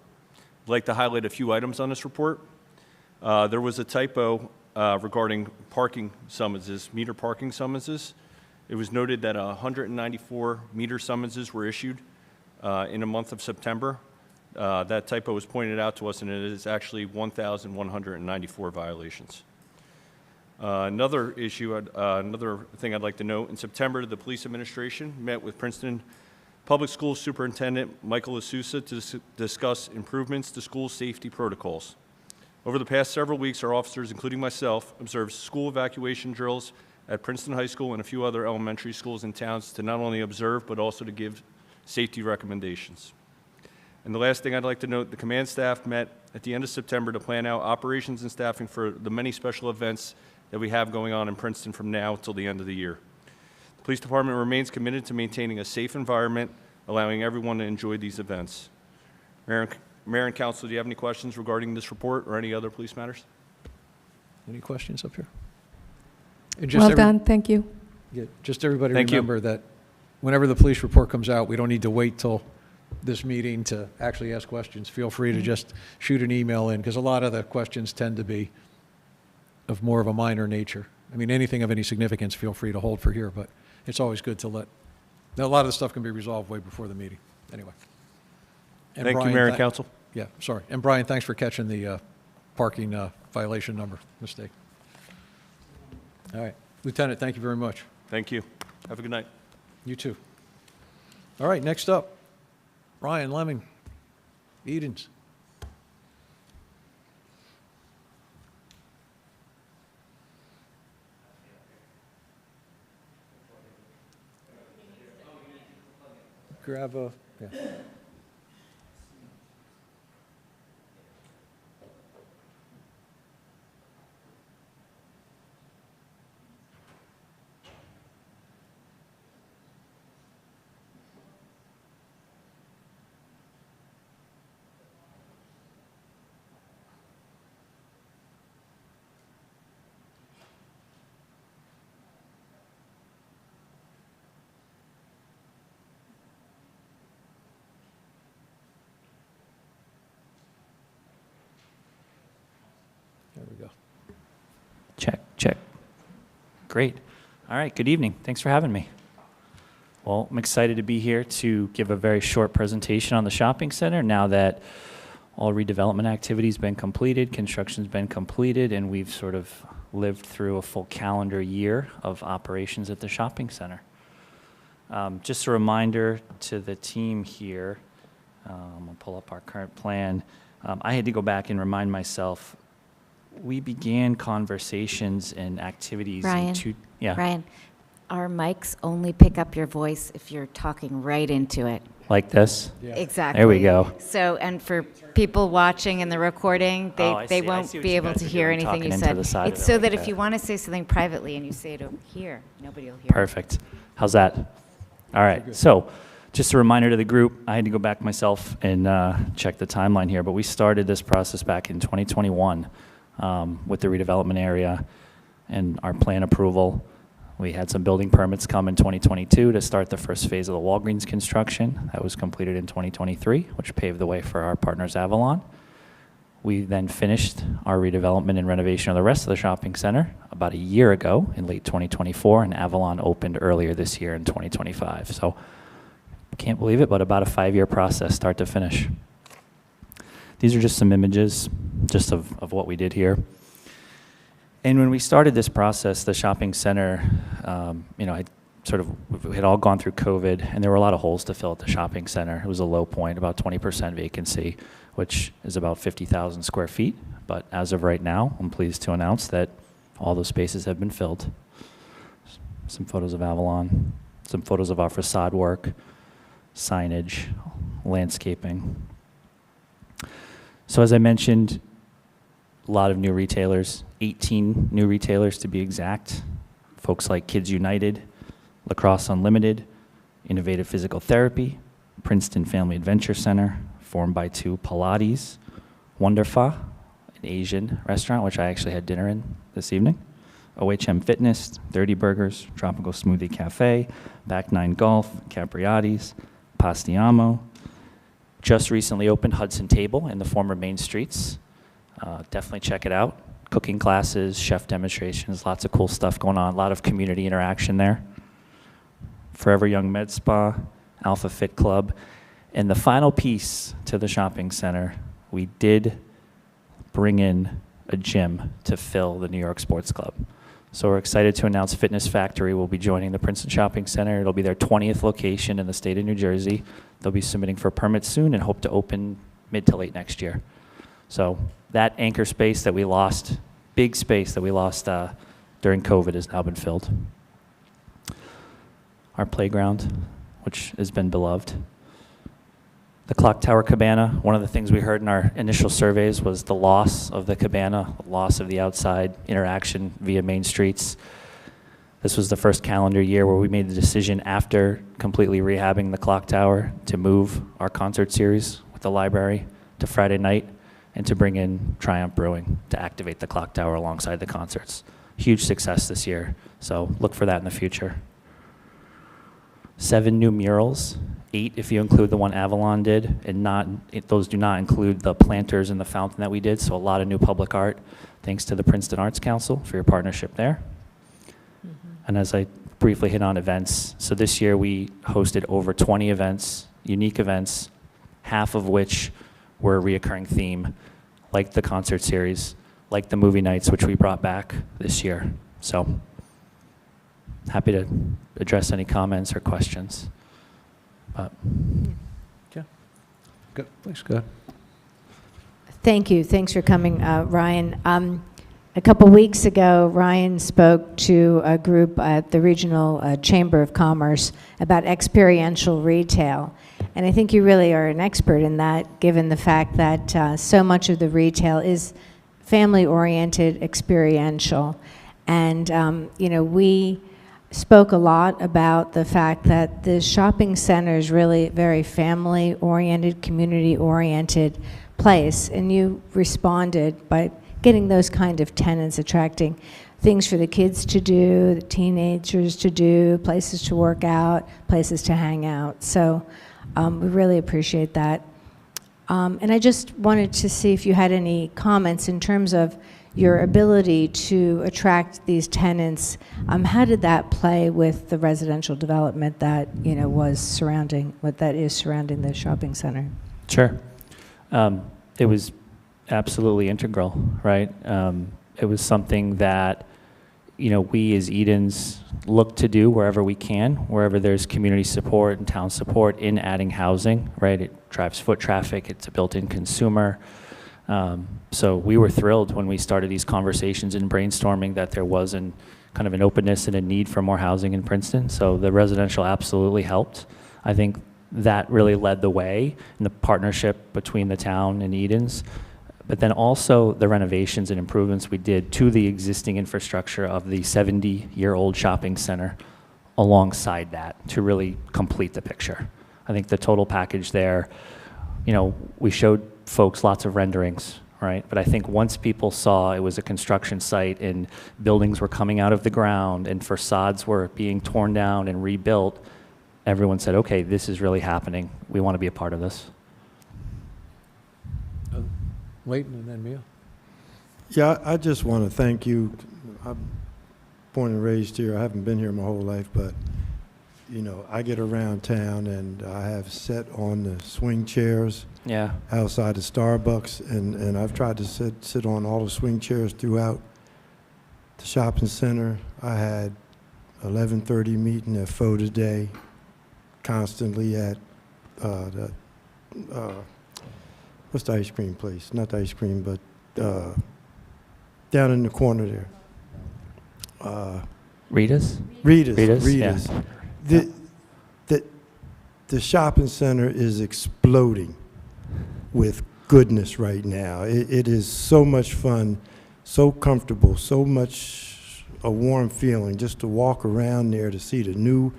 I'd like to highlight a few items on this report. There was a typo regarding parking summonses, meter parking summonses. It was noted that 194 meter summonses were issued in the month of September. That typo was pointed out to us, and it is actually 1,194 violations. Another thing I'd like to note, in September, the police administration met with Princeton Public Schools Superintendent Michael Asusa to discuss improvements to school safety protocols. Over the past several weeks, our officers, including myself, observed school evacuation drills at Princeton High School and a few other elementary schools and towns to not only observe, but also to give safety recommendations. And the last thing I'd like to note, the command staff met at the end of September to plan out operations and staffing for the many special events that we have going on in Princeton from now till the end of the year. The police department remains committed to maintaining a safe environment, allowing everyone to enjoy these events. Mayor and Council, do you have any questions regarding this report or any other police matters? Any questions up here? And Well done, thank you. Yeah, just everybody Thank you. remember that whenever the police report comes out, we don't need to wait till this meeting to actually ask questions. Feel free to just shoot an email in, because a lot of the questions tend to be of more of a minor nature. I mean, anything of any significance, feel free to hold for here, but it's always good to let, a lot of the stuff can be resolved way before the meeting, anyway. And Thank you, Brian, Mayor and Council. Yeah, sorry. And Brian, thanks for catching the parking violation number mistake. All right. Lieutenant, thank you very much. Thank you. Have a good night. You too. All right, next up, Ryan Lemming, Edens. Grab a, yeah. There we go. Check, check. Great. All right, good evening. Thanks for having me. Well, I'm excited to be here to give a very short presentation on the shopping center now that all redevelopment activity's been completed, construction's been completed, and we've sort of lived through a full calendar year of operations at the shopping center. Just a reminder to the team here, I'm gonna pull up our current plan. I had to go back and remind myself, we began conversations and activities Ryan, yeah, Ryan, our mics only pick up your voice if you're talking right into it. like this. Yeah. Exactly. There we go. So, and for people watching in the recording, Oh, I they see. I won't see what be you able guys to are hear doing, anything talking you into said. the side of It's it so like that if that. you want to say something privately and you say it over here, nobody will hear it. Perfect. How's that? All right. So, just a reminder to the group, I had to go back myself and check the timeline here, but we started this process back in 2021 with the redevelopment area and our plan approval. We had some building permits come in 2022 to start the first phase of the Walgreens construction. That was completed in 2023, which paved the way for our partners Avalon. We then finished our redevelopment and renovation of the rest of the shopping center about a year ago in late 2024, and Avalon opened earlier this year in 2025. So, can't believe it, but about a 5-year process, start to finish. These are just some images just of what we did here. And when we started this process, the shopping center, we had all gone through COVID, and there were a lot of holes to fill at the shopping center. It was a low point, about 20% vacancy, which is about 50,000 square feet. But as of right now, I'm pleased to announce that all those spaces have been filled. Some photos of Avalon, some photos of our facade work, signage, landscaping. So as I mentioned, a lot of new retailers, 18 new retailers to be exact. Folks like Kids United, Lacrosse Unlimited, Innovative Physical Therapy, Princeton Family Adventure Center, Form by Two Pilates, Wonderfa, an Asian restaurant, which I actually had dinner in this evening, OHM Fitness, 30 Burgers, Tropical Smoothie Cafe, Back Nine Golf, Capriati's, Pastiamo. Just recently opened Hudson Table in the former Main Streets. Definitely check it out. Cooking classes, chef demonstrations, lots of cool stuff going on, a lot of community interaction there. Forever Young Med Spa, Alpha Fit Club. And the final piece to the shopping center, we did bring in a gym to fill the New York Sports Club. So we're excited to announce Fitness Factory will be joining the Princeton Shopping Center. It'll be their 20th location in the state of New Jersey. They'll be submitting for permits soon and hope to open mid to late next year. So that anchor space that we lost, big space that we lost during COVID, has now been filled. Our playground, which has been beloved. The Clock Tower Cabana, one of the things we heard in our initial surveys was the loss of the cabana, the loss of the outside interaction via Main Streets. This was the first calendar year where we made the decision after completely rehabbing the Clock Tower to move our concert series with the library to Friday night and to bring in Triumph Brewing to activate the Clock Tower alongside the concerts. Huge success this year, so look for that in the future. 7 new murals, 8 if you include the one Avalon did, and those do not include the planters and the fountain that we did, so a lot of new public art. Thanks to the Princeton Arts Council for your partnership there. And as I briefly hit on events, so this year we hosted over 20 events, unique events, half of which were a reoccurring theme, like the concert series, like the movie nights, which we brought back this year. So happy to address any comments or questions. But Good, please, go ahead. Thank you. Thanks for coming, Ryan. A couple weeks ago, Ryan spoke to a group at the Regional Chamber of Commerce about experiential retail. And I think you really are an expert in that, given the fact that so much of the retail is family-oriented, experiential. And, we spoke a lot about the fact that the shopping center is really a very family-oriented, community-oriented place. And you responded by getting those kind of tenants, attracting things for the kids to do, the teenagers to do, places to work out, places to hang out. So we really appreciate that. And I just wanted to see if you had any comments in terms of your ability to attract these tenants. How did that play with the residential development that is surrounding the shopping center? Sure. It was absolutely integral, right? It was something that, we as Edens look to do wherever we can, wherever there's community support and town support in adding housing, right? It drives foot traffic, it's a built-in consumer. So we were thrilled when we started these conversations and brainstorming that there was kind of an openness and a need for more housing in Princeton. So the residential absolutely helped. I think that really led the way in the partnership between the town and Edens. But then also the renovations and improvements we did to the existing infrastructure of the 70-year-old shopping center alongside that to really complete the picture. I think the total package there, we showed folks lots of renderings, right? But I think once people saw it was a construction site and buildings were coming out of the ground and facades were being torn down and rebuilt, everyone said, okay, this is really happening. We want to be a part of this. Leighton and then Mia. Yeah, I just want to thank you. I'm born and raised here. I haven't been here my whole life, but, I get around town and I have sat on the swing chairs outside the Starbucks, and I've tried to sit on all the swing chairs throughout the shopping center. I had 11:30 meeting at Pho Today, constantly at what's the ice cream place? Not the ice cream, but down in the corner there. Rita's? Rita's. Yeah. The shopping center is exploding with goodness right now. It is so much fun, so comfortable, so much a warm feeling just to walk around there, to see the new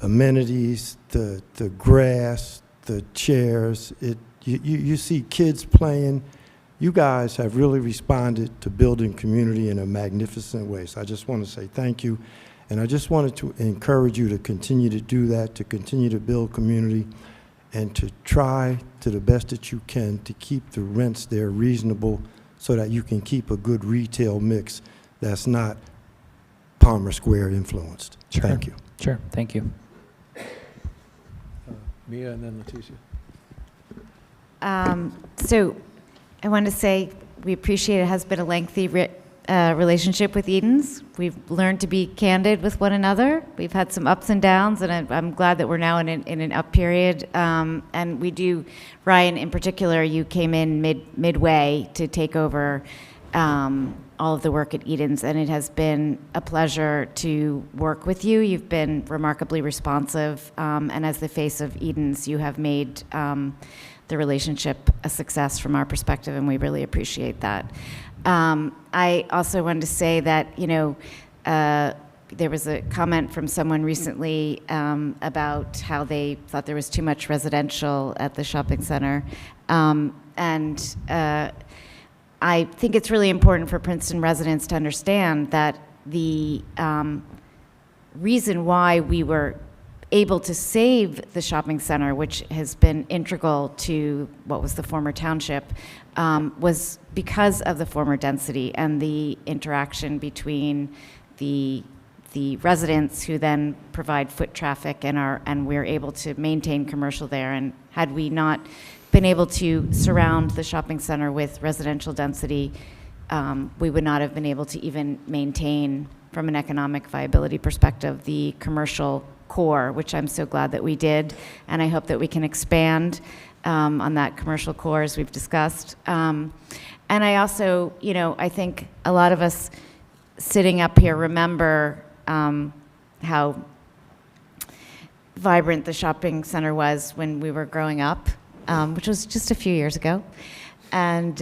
amenities, the grass, the chairs. You see kids playing. You guys have really responded to building community in a magnificent way. So I just want to say thank you. And I just wanted to encourage you to continue to do that, to continue to build community, and to try to the best that you can to keep the rents there reasonable so that you can keep a good retail mix that's not Palmer Square influenced. Sure. Thank you. Sure, thank you. Mia and then Leticia. So I want to say we appreciate it has been a lengthy relationship with Edens. We've learned to be candid with one another. We've had some ups and downs, and I'm glad that we're now in an up period. And we do, Ryan in particular, you came in midway to take over all of the work at Edens, and it has been a pleasure to work with you. You've been remarkably responsive, and as the face of Edens, you have made the relationship a success from our perspective, and we really appreciate that. I also wanted to say that, there was a comment from someone recently about how they thought there was too much residential at the shopping center. I think it's really important for Princeton residents to understand that the reason why we were able to save the shopping center, which has been integral to what was the former township, was because of the former density and the interaction between the residents who then provide foot traffic and we're able to maintain commercial there. And had we not been able to surround the shopping center with residential density, we would not have been able to even maintain, from an economic viability perspective, the commercial core, which I'm so glad that we did, and I hope that we can expand on that commercial core as we've discussed. And I also, I think a lot of us sitting up here remember how vibrant the shopping center was when we were growing up, which was just a few years ago. And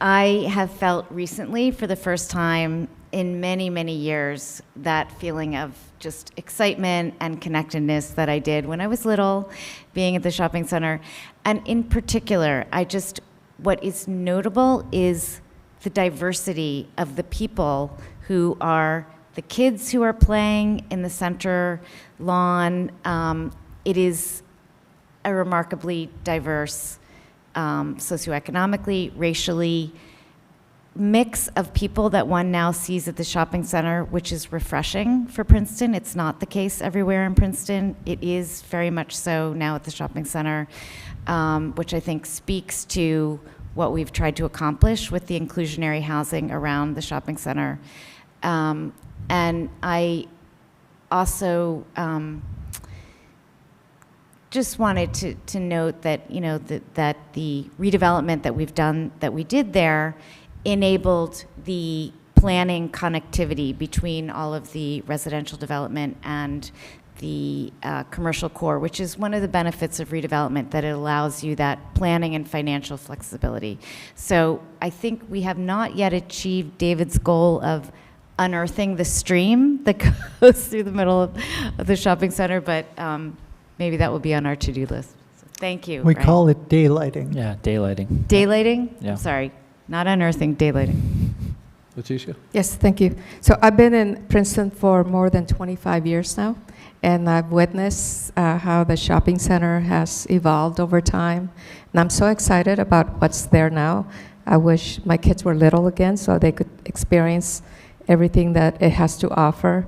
I have felt recently, for the first time in many, many years, that feeling of just excitement and connectedness that I did when I was little, being at the shopping center. And in particular, what is notable is the diversity of the people who are the kids who are playing in the center lawn. It is a remarkably diverse, socioeconomically, racially, mix of people that one now sees at the shopping center, which is refreshing for Princeton. It's not the case everywhere in Princeton. It is very much so now at the shopping center, which I think speaks to what we've tried to accomplish with the inclusionary housing around the shopping center. And I also just wanted to note that, that the redevelopment that we've done, that we did there, enabled the planning connectivity between all of the residential development and the commercial core, which is one of the benefits of redevelopment, that it allows you that planning and financial flexibility. So I think we have not yet achieved David's goal of unearthing the stream that goes through the middle of the shopping center, but maybe that will be on our to-do list. So thank you. We Brian. call it daylighting. Yeah, daylighting. Daylighting? Yeah. I'm sorry, not unearthing, daylighting. Leticia? Yes, thank you. So I've been in Princeton for more than 25 years now, and I've witnessed how the shopping center has evolved over time. And I'm so excited about what's there now. I wish my kids were little again so they could experience everything that it has to offer.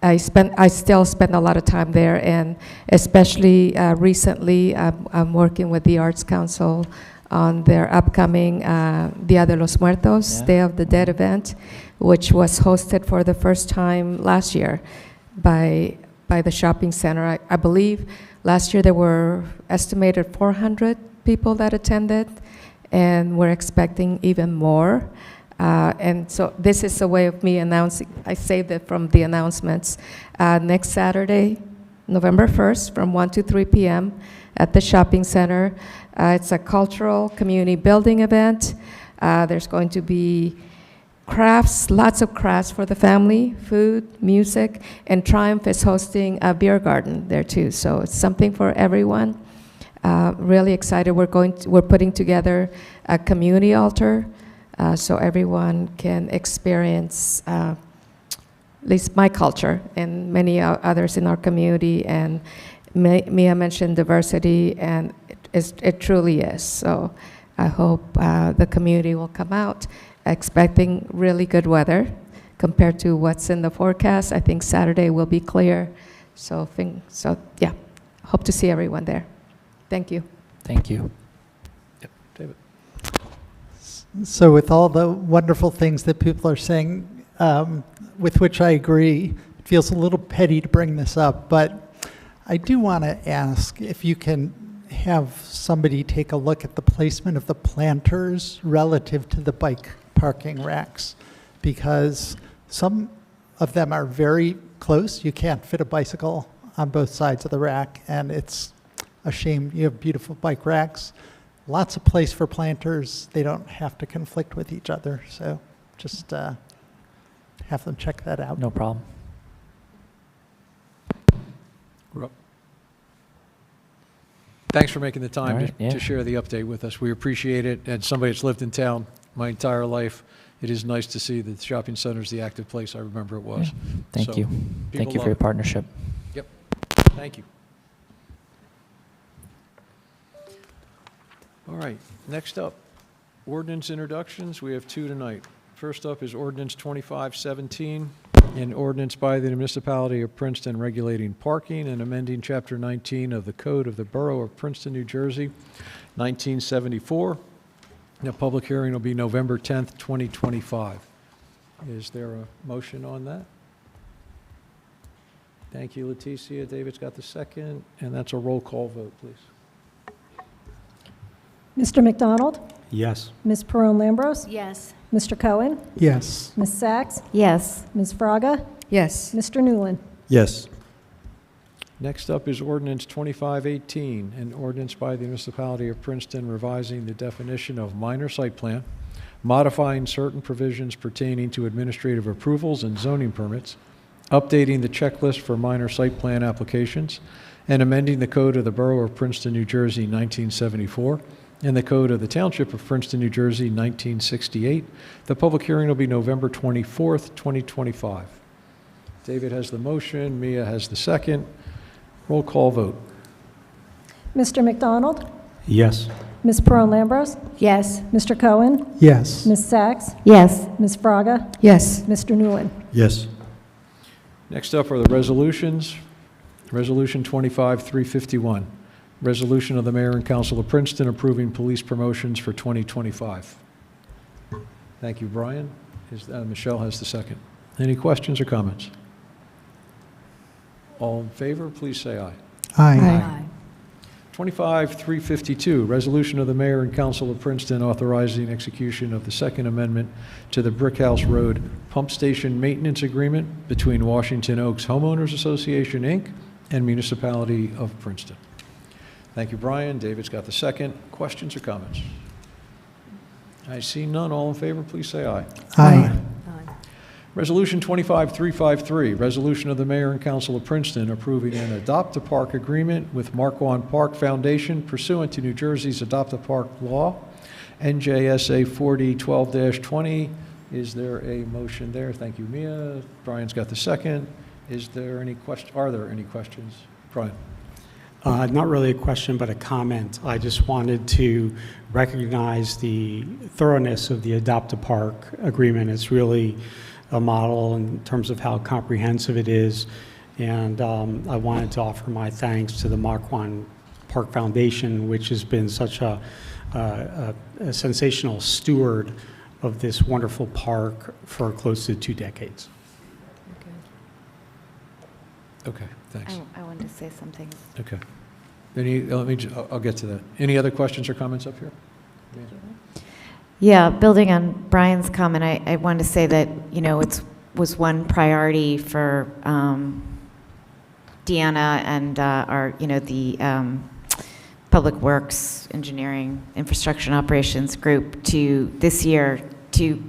I still spend a lot of time there, and especially recently, I'm working with the Arts Council on their upcoming Dia de los Muertos, Day of the Dead event, which was hosted for the first time last year by the shopping center. I believe last year there were estimated 400 people that attended, and we're expecting even more. And so this is a way of me announcing, I saved it from the announcements. Next Saturday, November 1st, from 1 to 3 p.m. at the shopping center. It's a cultural community building event. There's going to be crafts, lots of crafts for the family, food, music, and Triumph is hosting a beer garden there too. So it's something for everyone. Really excited. We're putting together a community altar so everyone can experience at least my culture and many others in our community. And Mia mentioned diversity, and it truly is. So I hope the community will come out expecting really good weather compared to what's in the forecast. I think Saturday will be clear. So yeah, hope to see everyone there. Thank you. Thank you. Yep, David. So with all the wonderful things that people are saying, with which I agree, it feels a little petty to bring this up, but I do want to ask if you can have somebody take a look at the placement of the planters relative to the bike parking racks, because some of them are very close. You can't fit a bicycle on both sides of the rack, and it's a shame. You have beautiful bike racks, lots of place for planters. They don't have to conflict with each other, so just have them check that out. No problem. We're up. Thanks for making the time All right, yeah. to share the update with us. We appreciate it. And somebody that's lived in town my entire life, it is nice to see that the shopping center is the active place I remember it was. Yeah. Thank So, you. people Thank you love for your it. partnership. Yep. Thank you. All right, next up, ordinance introductions. We have two tonight. First up is ordinance 2517, An ordinance by the municipality of Princeton regulating parking and amending Chapter 19 of the Code of the Borough of Princeton, New Jersey, 1974. The public hearing will be November 10th, 2025. Is there a motion on that? Thank you, Leticia. David's got the second, and that's a roll call vote, please. Mr. McDonald? Yes. Ms. Perone-Lambros? Yes. Mr. Cohen? Yes. Ms. Sacks? Yes. Ms. Fraga? Yes. Mr. Newland? Yes. Next up is ordinance 2518, an ordinance by the municipality of Princeton revising the definition of minor site plan, modifying certain provisions pertaining to administrative approvals and zoning permits, updating the checklist for minor site plan applications, and amending the Code of the Borough of Princeton, New Jersey, 1974, and the Code of the Township of Princeton, New Jersey, 1968. The public hearing will be November 24th, 2025. David has the motion, Mia has the second. Roll call vote. Mr. McDonald? Yes. Ms. Perone-Lambros? Yes. Mr. Cohen? Yes. Ms. Sacks? Yes. Ms. Fraga? Yes. Mr. Newland? Yes. Next up are the resolutions. Resolution 25-351, resolution of the mayor and council of Princeton approving police promotions for 2025. Thank you, Brian. Michelle has the second. Any questions or comments? All in favor, please say aye. Aye. 25-352, resolution of the mayor and council of Princeton authorizing execution of the Second Amendment to the Brickhouse Road Pump Station Maintenance Agreement between Washington Oaks Homeowners Association, Inc. and Municipality of Princeton. Thank you, Brian. David's got the second. Questions or comments? I see none. All in favor, please say aye. Aye. Resolution 25-353, resolution of the mayor and council of Princeton approving an Adopt-a-Park agreement with Marquand Park Foundation pursuant to New Jersey's Adopt-a-Park law, NJSA 4012-20. Is there a motion there? Thank you, Mia. Brian's got the second. Is there any question? Are there any questions? Brian. Not really a question, but a comment. I just wanted to recognize the thoroughness of the Adopt-a-Park agreement. It's really a model in terms of how comprehensive it is. And I wanted to offer my thanks to the Marquand Park Foundation, which has been such a sensational steward of this wonderful park for close to 2 decades. Okay, thanks. I wanted to say something. Okay. I'll get to that. Any other questions or comments up here? Yeah, building on Brian's comment, I wanted to say that, you know, it was one priority for Deanna and our, you know, the Public Works, Engineering, Infrastructure and Operations group to this year to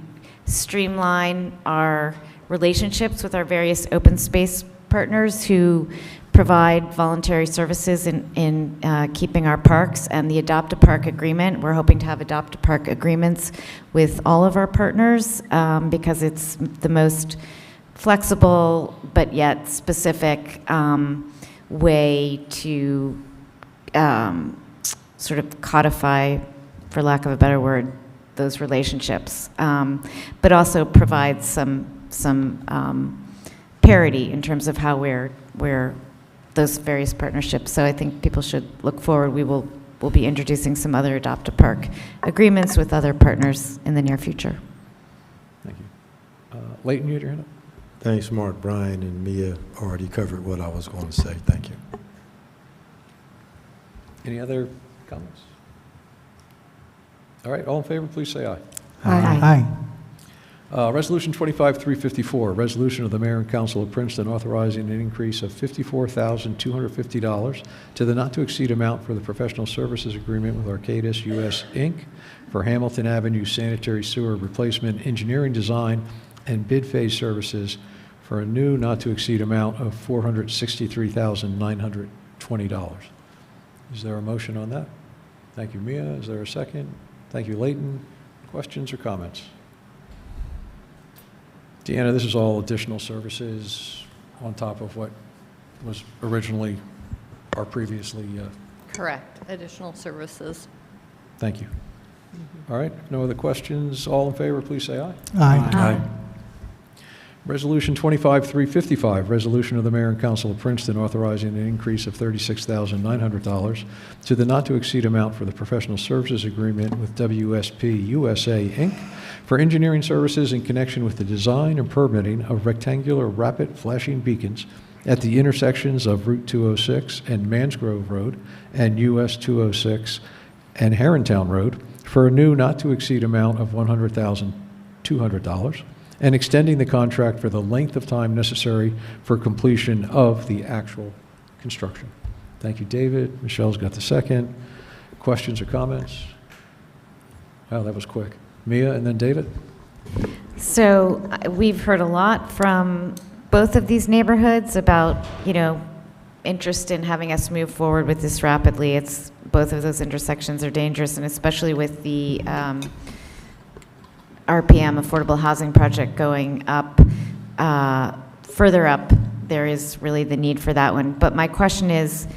streamline our relationships with our various open space partners who provide voluntary services in keeping our parks, and the Adopt-a-Park agreement. We're hoping to have Adopt-a-Park agreements with all of our partners because it's the most flexible but yet specific way to sort of codify, for lack of a better word, those relationships, but also provide some parity in terms of how we're those various partnerships. So I think people should look forward. We'll be introducing some other Adopt-a-Park agreements with other partners in the near future. Thank you. Leighton, you had your hand up? Thanks, Mark. Brian and Mia already covered what I was going to say. Thank you. Any other comments? All right, all in favor, please say aye. Aye. Resolution 25-354, resolution of the mayor and council of Princeton authorizing an increase of $54,250 to the not-to-exceed amount for the professional services agreement with Arcadis US, Inc. for Hamilton Avenue sanitary sewer replacement engineering design and bid phase services for a new not-to-exceed amount of $463,920. Is there a motion on that? Thank you, Mia. Is there a second? Thank you, Leighton. Questions or comments? Deanna, this is all additional services on top of what was originally or previously. Correct. Additional services. Thank you. All right, no other questions. All in favor, please say aye. Aye. Aye. Resolution 25-355, resolution of the Mayor and Council of Princeton authorizing an increase of $36,900 to the not-to-exceed amount for the professional services agreement with WSP USA, Inc. for engineering services in connection with the design and permitting of rectangular rapid flashing beacons at the intersections of Route 206 and Mansgrove Road and US 206 and Herrontown Road for a new not-to-exceed amount of $100,200, and extending the contract for the length of time necessary for completion of the actual construction. Thank you, David. Michelle's got the second. Questions or comments? Wow, that was quick. Mia and then David? So we've heard a lot from both of these neighborhoods about, interest in having us move forward with this rapidly. It's both of those intersections are dangerous, and especially with the RPM, Affordable Housing Project, going up, further up, there is really the need for that one. But my question is,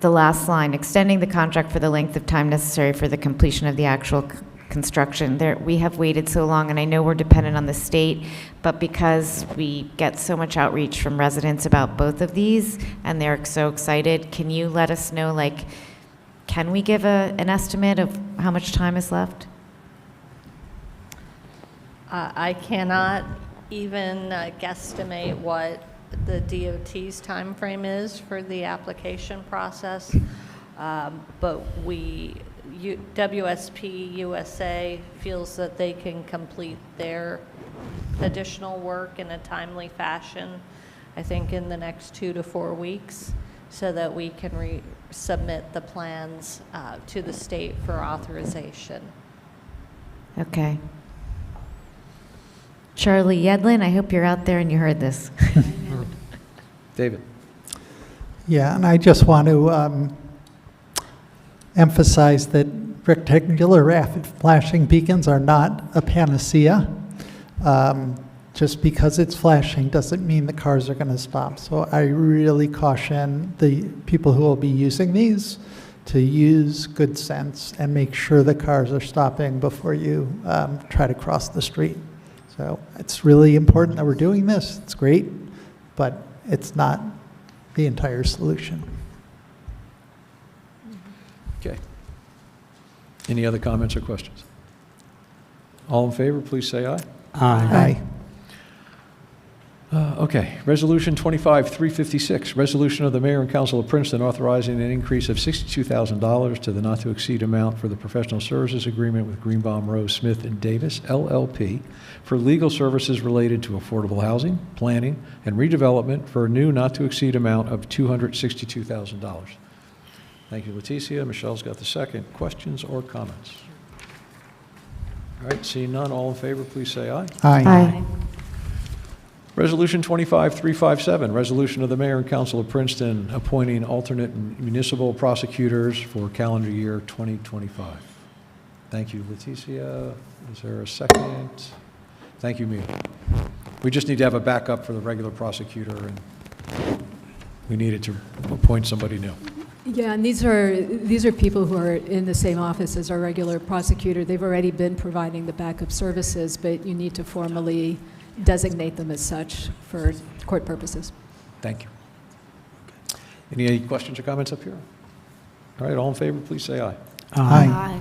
the last line, extending the contract for the length of time necessary for the completion of the actual construction. We have waited so long, and I know we're dependent on the state, but because we get so much outreach from residents about both of these, and they're so excited, can you let us know, can we give an estimate of how much time is left? I cannot even guesstimate what the DOT's timeframe is for the application process, but WSP USA feels that they can complete their additional work in a timely fashion, I think in the next 2 to 4 weeks, so that we can submit the plans to the state for authorization. Okay. Charlie Yedlin, I hope you're out there and you heard this. David? Yeah, and I just want to emphasize that rectangular rapid flashing beacons are not a panacea. Just because it's flashing doesn't mean the cars are going to stop. So I really caution the people who will be using these to use good sense and make sure the cars are stopping before you try to cross the street. So it's really important that we're doing this. It's great, but it's not the entire solution. Okay. Any other comments or questions? All in favor, please say aye. Aye. Okay, Resolution 25-356, resolution of the Mayor and Council of Princeton authorizing an increase of $62,000 to the not-to-exceed amount for the professional services agreement with Greenbaum, Rose, Smith & Davis, LLP, for legal services related to affordable housing, planning, and redevelopment for a new not-to-exceed amount of $262,000. Thank you, Leticia. Michelle's got the second. Questions or comments? All right, seeing none, all in favor, please say aye. Aye. Resolution 25-357, resolution of the Mayor and Council of Princeton appointing alternate municipal prosecutors for calendar year 2025. Thank you, Leticia. Is there a second? Thank you, Mia. We just need to have a backup for the regular prosecutor, and we needed to appoint somebody new. Yeah, and these are people who are in the same office as our regular prosecutor. They've already been providing the backup services, but you need to formally designate them as such for court purposes. Thank you. Any questions or comments up here? All right, all in favor, please say aye. Aye.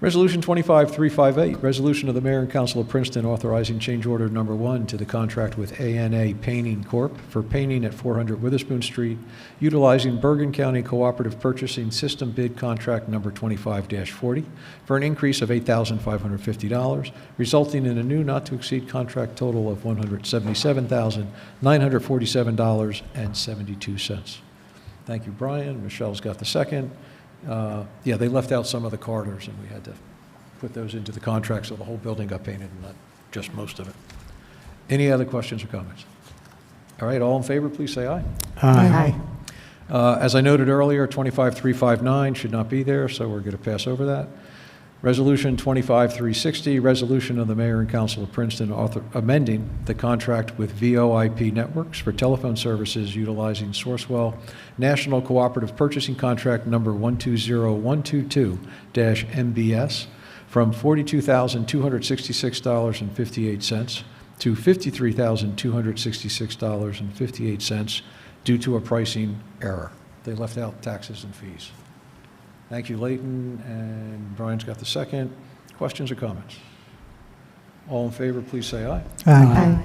Resolution 25-358, resolution of the Mayor and Council of Princeton authorizing change order number 1 to the contract with ANA Painting Corp. for painting at 400 Witherspoon Street, utilizing Bergen County Cooperative Purchasing System bid contract number 25-40 for an increase of $8,550, resulting in a new not-to-exceed contract total of $177,947.72. Thank you, Brian. Michelle's got the second. Yeah, they left out some of the corridors, and we had to put those into the contract, so the whole building got painted, and not just most of it. Any other questions or comments? All right, all in favor, please say aye. Aye. As I noted earlier, 25-359 should not be there, so we're going to pass over that. Resolution 25-360, resolution of the Mayor and Council of Princeton amending the contract with VoIP Networks for telephone services utilizing Sourcewell National Cooperative Purchasing Contract number 120122-MBS from $42,266.58 to $53,266.58 due to a pricing error. They left out taxes and fees. Thank you, Leighton, and Brian's got the second. Questions or comments? All in favor, please say aye. Aye.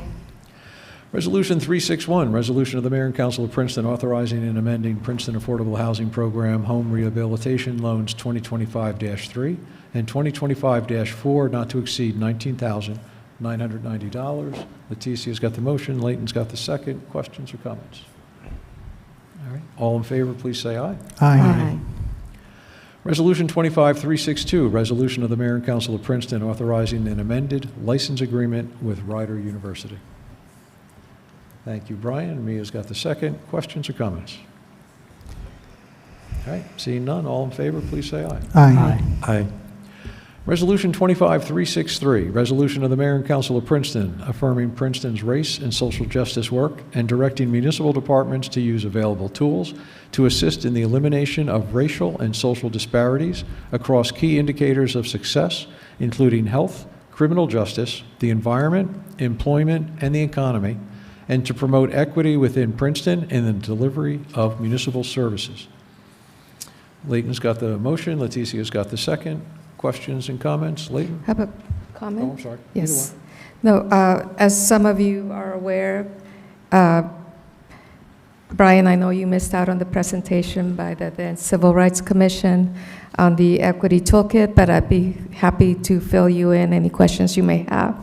Resolution 361, resolution of the Mayor and Council of Princeton authorizing and amending Princeton Affordable Housing Program Home Rehabilitation Loans 2025-3 and 2025-4 not to exceed $19,990. Leticia's got the motion, Leighton's got the second. Questions or comments? All right, all in favor, please say aye. Aye. Resolution 25362, resolution of the Mayor and Council of Princeton authorizing an amended license agreement with Rider University. Thank you, Brian. Mia's got the second. Questions or comments? All right, seeing none, all in favor, please say aye. Aye. Aye. Resolution 25363, resolution of the Mayor and Council of Princeton affirming Princeton's race and social justice work and directing municipal departments to use available tools to assist in the elimination of racial and social disparities across key indicators of success, including health, criminal justice, the environment, employment, and the economy, and to promote equity within Princeton in the delivery of municipal services. Leighton's got the motion, Leticia's got the second. Questions and comments? Leighton? Have a comment? Oh, I'm sorry. Yes. No, as some of you are aware, Brian, I know you missed out on the presentation by the then Civil Rights Commission on the Equity Toolkit, but I'd be happy to fill you in any questions you may have.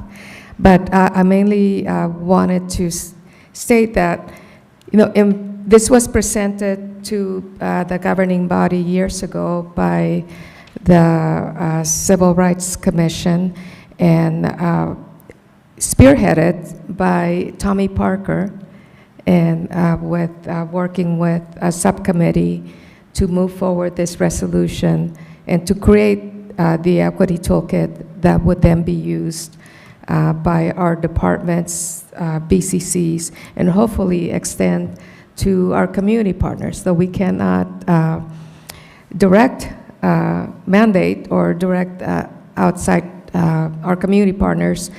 But I mainly wanted to state that, you know, this was presented to the governing body years ago by the Civil Rights Commission and spearheaded by Tommy Parker and with working with a subcommittee to move forward this resolution and to create the equity toolkit that would then be used by our departments, BCCs, and hopefully extend to our community partners, though we cannot direct mandate or direct outside our community partners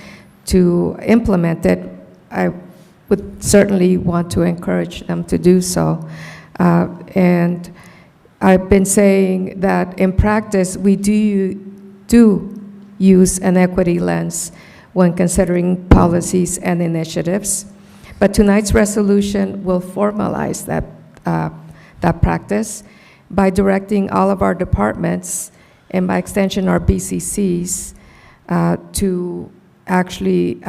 to implement it. I would certainly want to encourage them to do so. And I've been saying that in practice, we do use an equity lens when considering policies and initiatives. But tonight's resolution will formalize that practice by directing all of our departments, and by extension our BCCs, to actually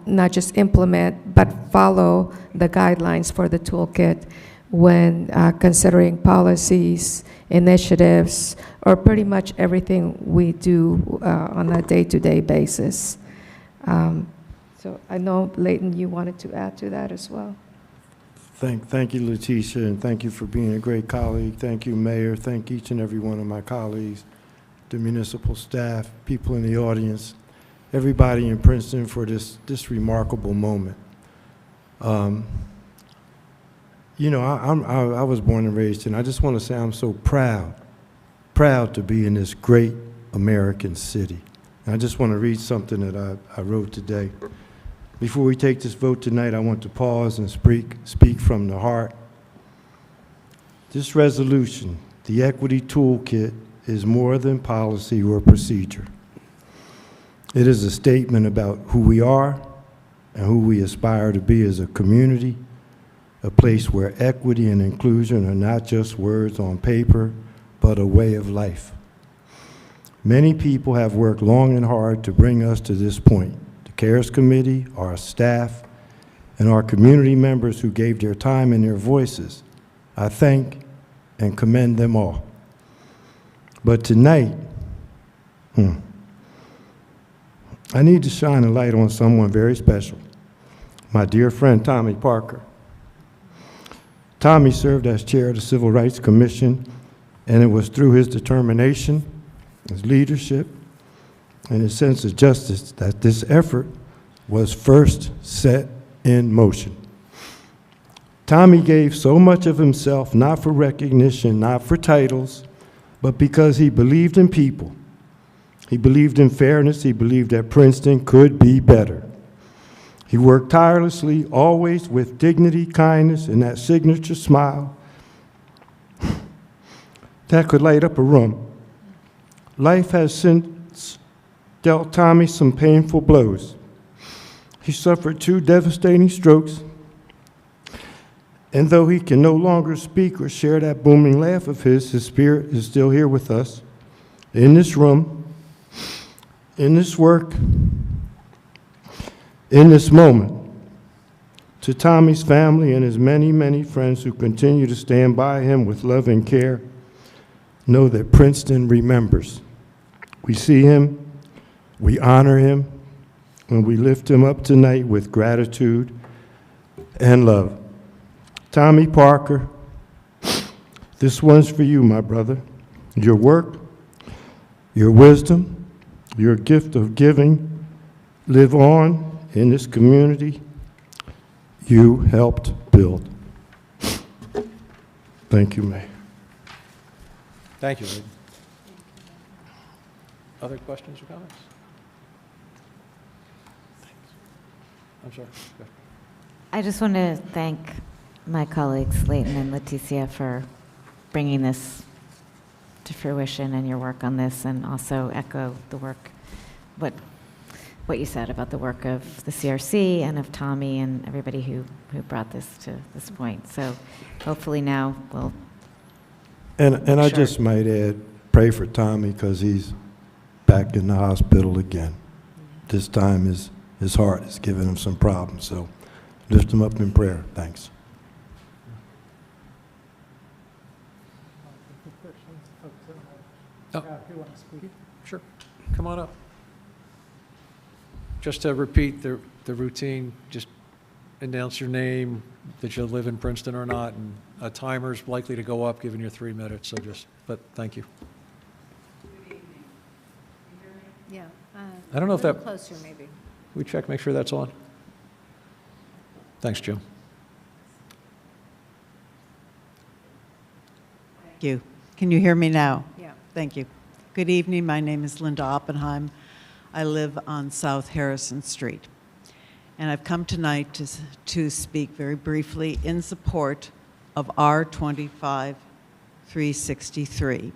not just implement, but follow the guidelines for the toolkit when considering policies, initiatives, or pretty much everything we do on a day-to-day basis. So I know, Leighton, you wanted to add to that as well. Thank you, Leticia, and thank you for being a great colleague. Thank you, Mayor. Thank each and every one of my colleagues, the municipal staff, people in the audience, everybody in Princeton for this remarkable moment. You know, I was born and raised, and I just want to say I'm so proud to be in this great American city. And I just want to read something that I wrote today. Before we take this vote tonight, I want to pause and speak from the heart. This resolution, the Equity Toolkit, is more than policy or procedure. It is a statement about who we are and who we aspire to be as a community, a place where equity and inclusion are not just words on paper, but a way of life. Many people have worked long and hard to bring us to this point. The CARES Committee, our staff, and our community members who gave their time and their voices. I thank and commend them all. But tonight, I need to shine a light on someone very special, my dear friend Tommy Parker. Tommy served as chair of the Civil Rights Commission, and it was through his determination, his leadership, and his sense of justice that this effort was first set in motion. Tommy gave so much of himself, not for recognition, not for titles, but because he believed in people. He believed in fairness. He believed that Princeton could be better. He worked tirelessly, always with dignity, kindness, and that signature smile that could light up a room. Life has since dealt Tommy some painful blows. He suffered 2 devastating strokes, and though he can no longer speak or share that booming laugh of his spirit is still here with us, in this room, in this work, in this moment. To Tommy's family and his many, many friends who continue to stand by him with love and care, know that Princeton remembers. We see him, we honor him, and we lift him up tonight with gratitude and love. Tommy Parker, this one's for you, my brother. Your work, your wisdom, your gift of giving live on in this community you helped build. Thank you, Mayor. Thank you, Lee. Other questions or comments? I'm sorry. Go ahead. I just want to thank my colleagues, Leighton and Leticia, for bringing this to fruition and your work on this, and also echo the work, what you said about the work of the CRC and of Tommy and everybody who brought this to this point. So hopefully now we'll... And I Sure. just might add, pray for Tommy because he's back in the hospital again. This time his heart is giving him some problems, so lift him up in prayer. Thanks. Oh. Sure. Come on up. Just to repeat the routine, just announce your name, that you live in Princeton or not, and a timer's likely to go up given your 3 minutes, so but thank you. Yeah. I don't know if that- Closer, maybe. We check, make sure that's on. Thanks, Jim. Thank you. Can you hear me now? Yeah. Thank you. Good evening. My name is Linda Oppenheim. I live on South Harrison Street. And I've come tonight to speak very briefly in support of R-25-363.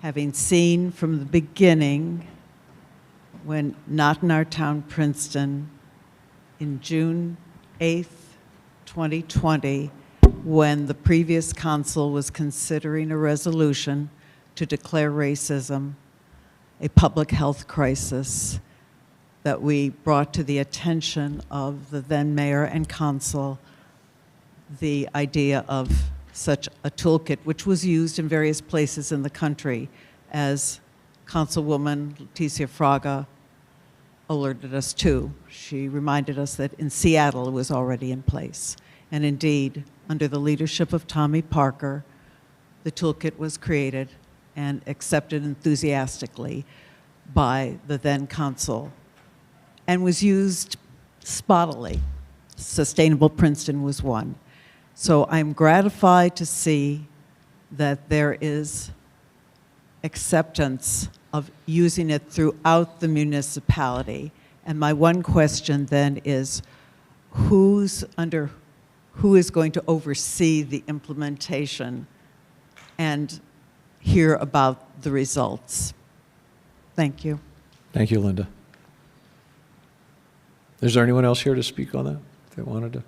Having seen from the beginning, when not in our town, Princeton, in June 8th, 2020, when the previous council was considering a resolution to declare racism a public health crisis, that we brought to the attention of the then mayor and council the idea of such a toolkit, which was used in various places in the country, as Councilwoman Leticia Fraga alerted us to. She reminded us that in Seattle it was already in place. And indeed, under the leadership of Tommy Parker, the toolkit was created and accepted enthusiastically by the then council and was used spottily. Sustainable Princeton was one. So I'm gratified to see that there is acceptance of using it throughout the municipality. And my one question then is, who is going to oversee the implementation and hear about the results? Thank you. Thank you, Linda. Is there anyone else here to speak on that that wanted to?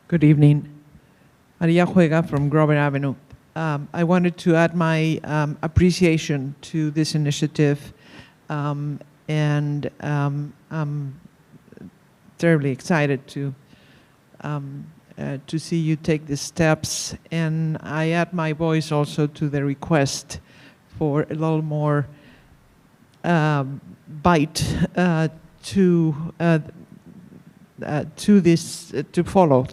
Good evening. Maria Juega from Grover Avenue. I wanted to add my appreciation to this initiative, and I'm terribly excited to see you take the steps. And I add my voice also to the request for a little more bite to this to follow.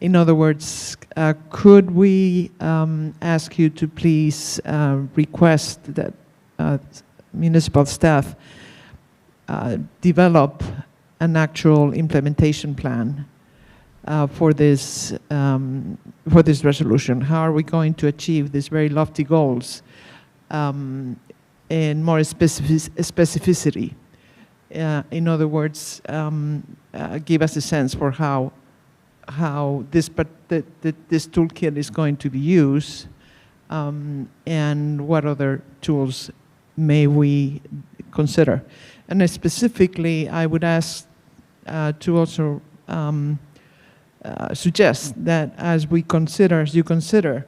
In other words, could we ask you to please request that municipal staff develop an actual implementation plan for this resolution? How are we going to achieve these very lofty goals in more specificity? In other words, give us a sense for how this toolkit is going to be used, and what other tools may we consider. And specifically, I would ask to also suggest that as you consider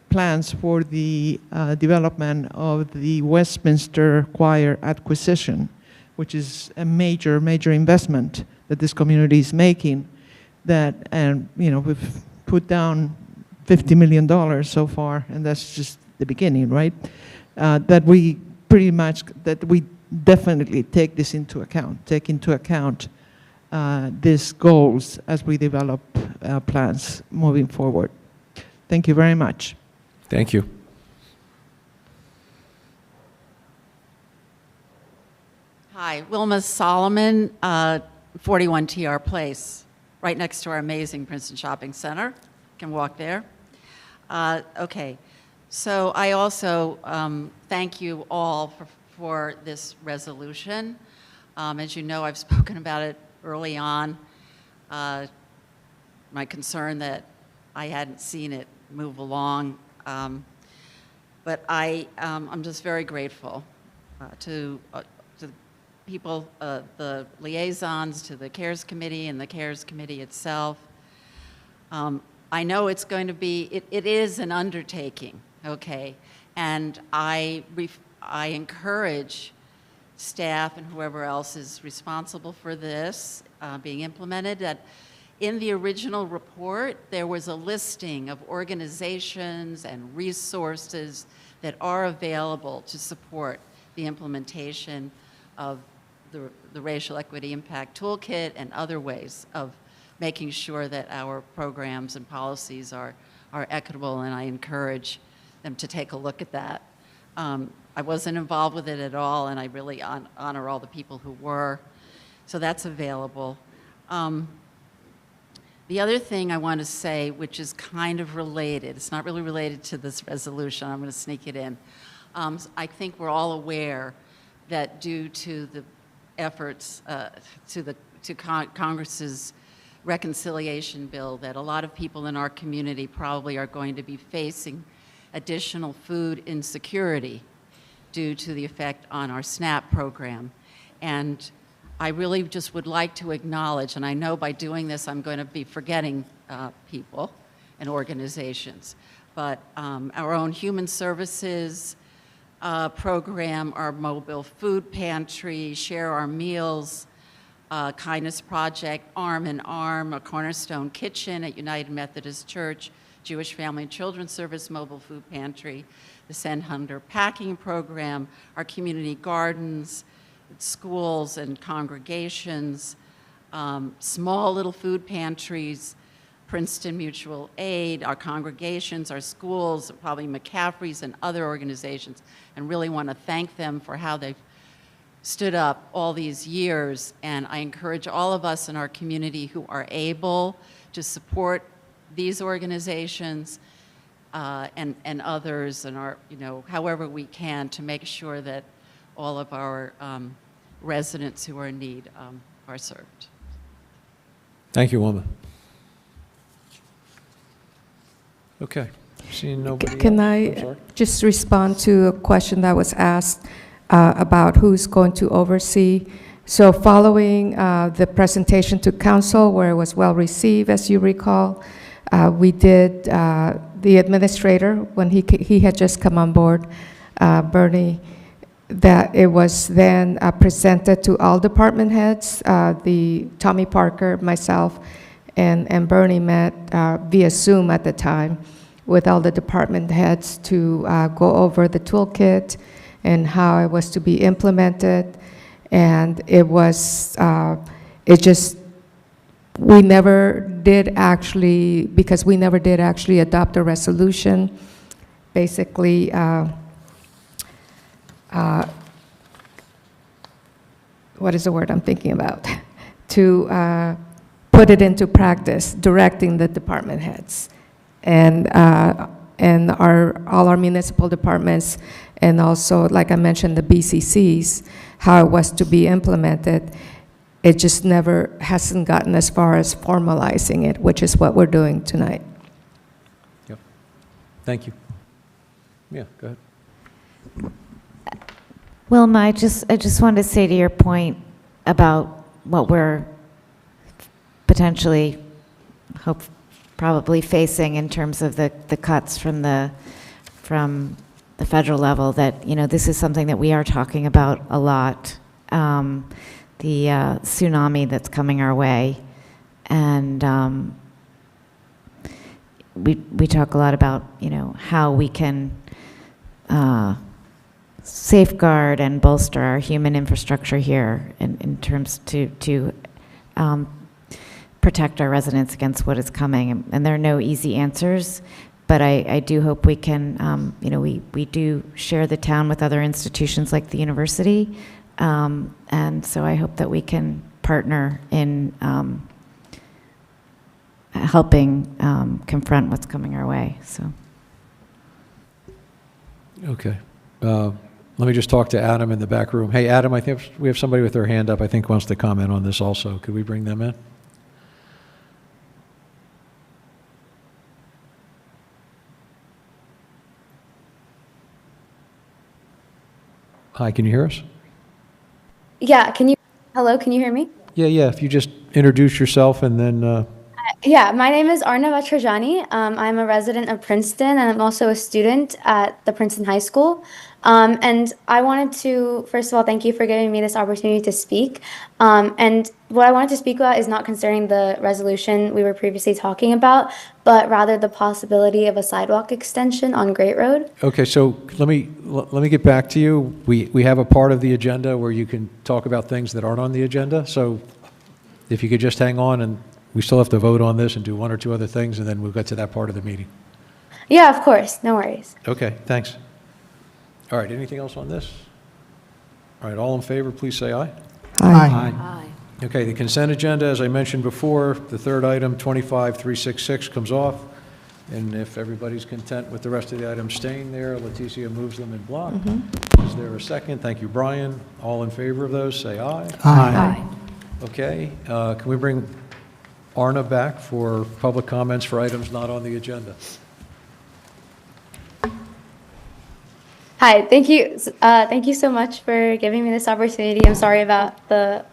plans for the development of the Westminster Choir acquisition, which is a major investment that this community is making, and we've put down $50 million so far, and that's just the beginning, right? That we definitely take this into account, these goals as we develop plans moving forward. Thank you very much. Thank you. Hi, Wilma Solomon, 41 TR Place, right next to our amazing Princeton Shopping Center. You can walk there. Okay, so I also thank you all for this resolution. As you know, I've spoken about it early on, my concern that I hadn't seen it move along. But I'm just very grateful to the people, the liaisons, to the CARES Committee and the CARES Committee itself. I know it's going to be, it is an undertaking, okay? And I encourage staff and whoever else is responsible for this being implemented, that in the original report, there was a listing of organizations and resources that are available to support the implementation of the Racial Equity Impact Toolkit and other ways of making sure that our programs and policies are equitable, and I encourage them to take a look at that. I wasn't involved with it at all, and I really honor all the people who were. So that's available. The other thing I want to say, which is kind of related, it's not really related to this resolution, I'm going to sneak it in. I think we're all aware that due to the efforts to Congress's reconciliation bill, that a lot of people in our community probably are going to be facing additional food insecurity due to the effect on our SNAP program. And I really just would like to acknowledge, and I know by doing this I'm going to be forgetting people and organizations, but our own Human Services program, our mobile food pantry, Share Our Meals, Kindness Project, Arm in Arm, a Cornerstone Kitchen at United Methodist Church, Jewish Family and Children's Service Mobile Food Pantry, the Send Hunger Packing Program, our community gardens, schools and congregations, small little food pantries, Princeton Mutual Aid, our congregations, our schools, probably McCaffrey's and other organizations, and really want to thank them for how they've stood up all these years. And I encourage all of us in our community who are able to support these organizations and others, and our, however we can, to make sure that all of our residents who are in need are served. Thank you, Wilma. Okay. Seeing nobody Can else? I I'm sorry. just respond to a question that was asked about who's going to oversee? So following the presentation to council, where it was well received, as you recall, we did, the administrator, when he had just come on board, Bernie, that it was then presented to all department heads. Tommy Parker, myself, and Bernie met via Zoom at the time with all the department heads to go over the toolkit and how it was to be implemented. And it was, we never did actually, because we never did actually adopt a resolution, basically, what is the word I'm thinking about? To put it into practice, directing the department heads. And all our municipal departments, and also, like I mentioned, the BCCs, how it was to be implemented, it just never hasn't gotten as far as formalizing it, which is what we're doing tonight. Yep. Thank you. Yeah, go ahead. Wilma, I just wanted to say to your point about what we're potentially, probably facing in terms of the cuts from the federal level, that, you know, this is something that we are talking about a lot, the tsunami that's coming our way. And we talk a lot about, you know, how we can safeguard and bolster our human infrastructure here in terms to protect our residents against what is coming. And there are no easy answers, but I do hope we can, you know, we do share the town with other institutions like the university. And so I hope that we can partner in helping confront what's coming our way, so. Okay. Let me just talk to Adam in the back room. Hey, Adam, I think we have somebody with their hand up, I think wants to comment on this also. Could we bring them in? Hi, can you hear us? Yeah, hello, can you hear me? Yeah, if you just introduce yourself and then, Yeah, my name is Arna Vatrajani. I'm a resident of Princeton, and I'm also a student at the Princeton High School. And I wanted to, first of all, thank you for giving me this opportunity to speak. And what I wanted to speak about is not concerning the resolution we were previously talking about, but rather the possibility of a sidewalk extension on Great Road. okay, so let me get back to you. We have a part of the agenda where you can talk about things that aren't on the agenda. So if you could just hang on, and we still have to vote on this and do one or two other things, and then we'll get to that part of the meeting. Yeah, of course, no worries. Okay, thanks. All right, anything else on this? All right, all in favor, please say aye. Aye. Okay, the consent agenda, as I mentioned before, the third item, 25366, comes off. And if everybody's content with the rest of the items staying there, Leticia moves them in block. Is there a second? Thank you, Brian. All in favor of those, say aye. Aye. Okay, can we bring Arna back for public comments for items not on the agenda? Hi, thank you. Thank you so much for giving me this opportunity. I'm sorry about the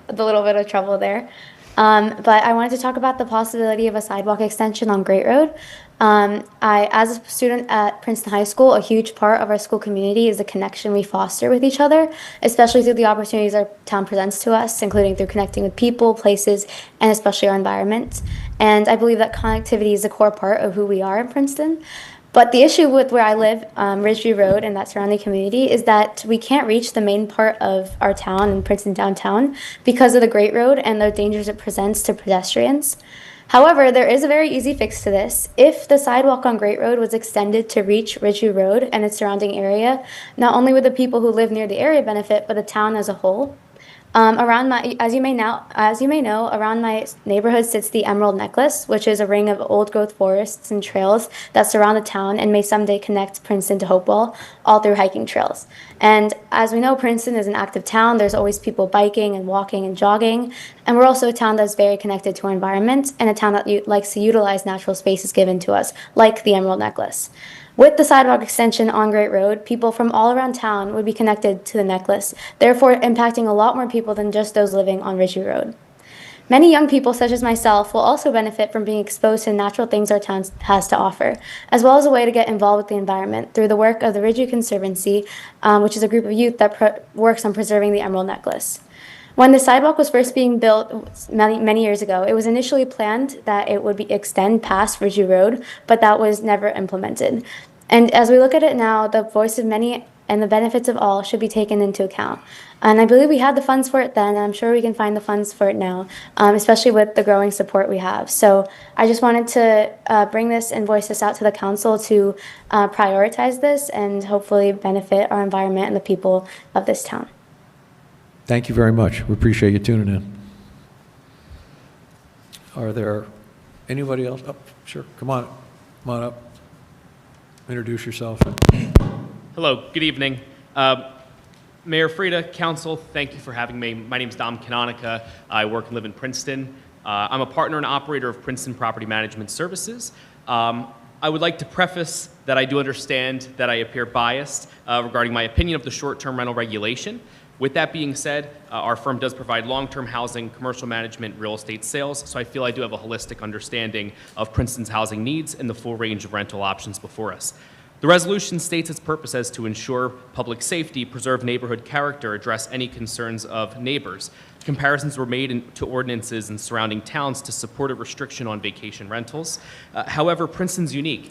little bit of trouble there. But I wanted to talk about the possibility of a sidewalk extension on Great Road. As a student at Princeton High School, a huge part of our school community is the connection we foster with each other, especially through the opportunities our town presents to us, including through connecting with people, places, and especially our environment. And I believe that connectivity is a core part of who we are in Princeton. But the issue with where I live, Ridgeview Road and that surrounding community, is that we can't reach the main part of our town in Princeton downtown because of the Great Road and the dangers it presents to pedestrians. However, there is a very easy fix to this. If the sidewalk on Great Road was extended to reach Ridgeview Road and its surrounding area, not only would the people who live near the area benefit, but the town as a whole. As you may know, around my neighborhood sits the Emerald Necklace, which is a ring of old-growth forests and trails that surround the town and may someday connect Princeton to Hopewell, all through hiking trails. And as we know, Princeton is an active town. There's always people biking and walking and jogging. And we're also a town that's very connected to our environment and a town that likes to utilize natural spaces given to us, like the Emerald Necklace. With the sidewalk extension on Great Road, people from all around town would be connected to the necklace, therefore impacting a lot more people than just those living on Ridgeview Road. Many young people, such as myself, will also benefit from being exposed to natural things our town has to offer, as well as a way to get involved with the environment through the work of the Ridgeview Conservancy, which is a group of youth that works on preserving the Emerald Necklace. When the sidewalk was first being built many years ago, it was initially planned that it would extend past Ridgeview Road, but that was never implemented. And as we look at it now, the voice of many and the benefits of all should be taken into account. And I believe we had the funds for it then, and I'm sure we can find the funds for it now, especially with the growing support we have. So I just wanted to bring this and voice this out to the council to prioritize this and hopefully benefit our environment and the people of this town. Thank you very much. We appreciate you tuning in. Are there anybody else? Oh, sure, come on up. Introduce yourself. Hello, good evening. Mayor Frieda, Council, thank you for having me. My name is Dom Canonica. I work and live in Princeton. I'm a partner and operator of Princeton Property Management Services. I would like to preface that I do understand that I appear biased regarding my opinion of the short-term rental regulation. With that being said, our firm does provide long-term housing, commercial management, real estate sales, so I feel I do have a holistic understanding of Princeton's housing needs and the full range of rental options before us. The resolution states its purpose as to ensure public safety, preserve neighborhood character, address any concerns of neighbors. Comparisons were made to ordinances in surrounding towns to support a restriction on vacation rentals. However, Princeton's unique.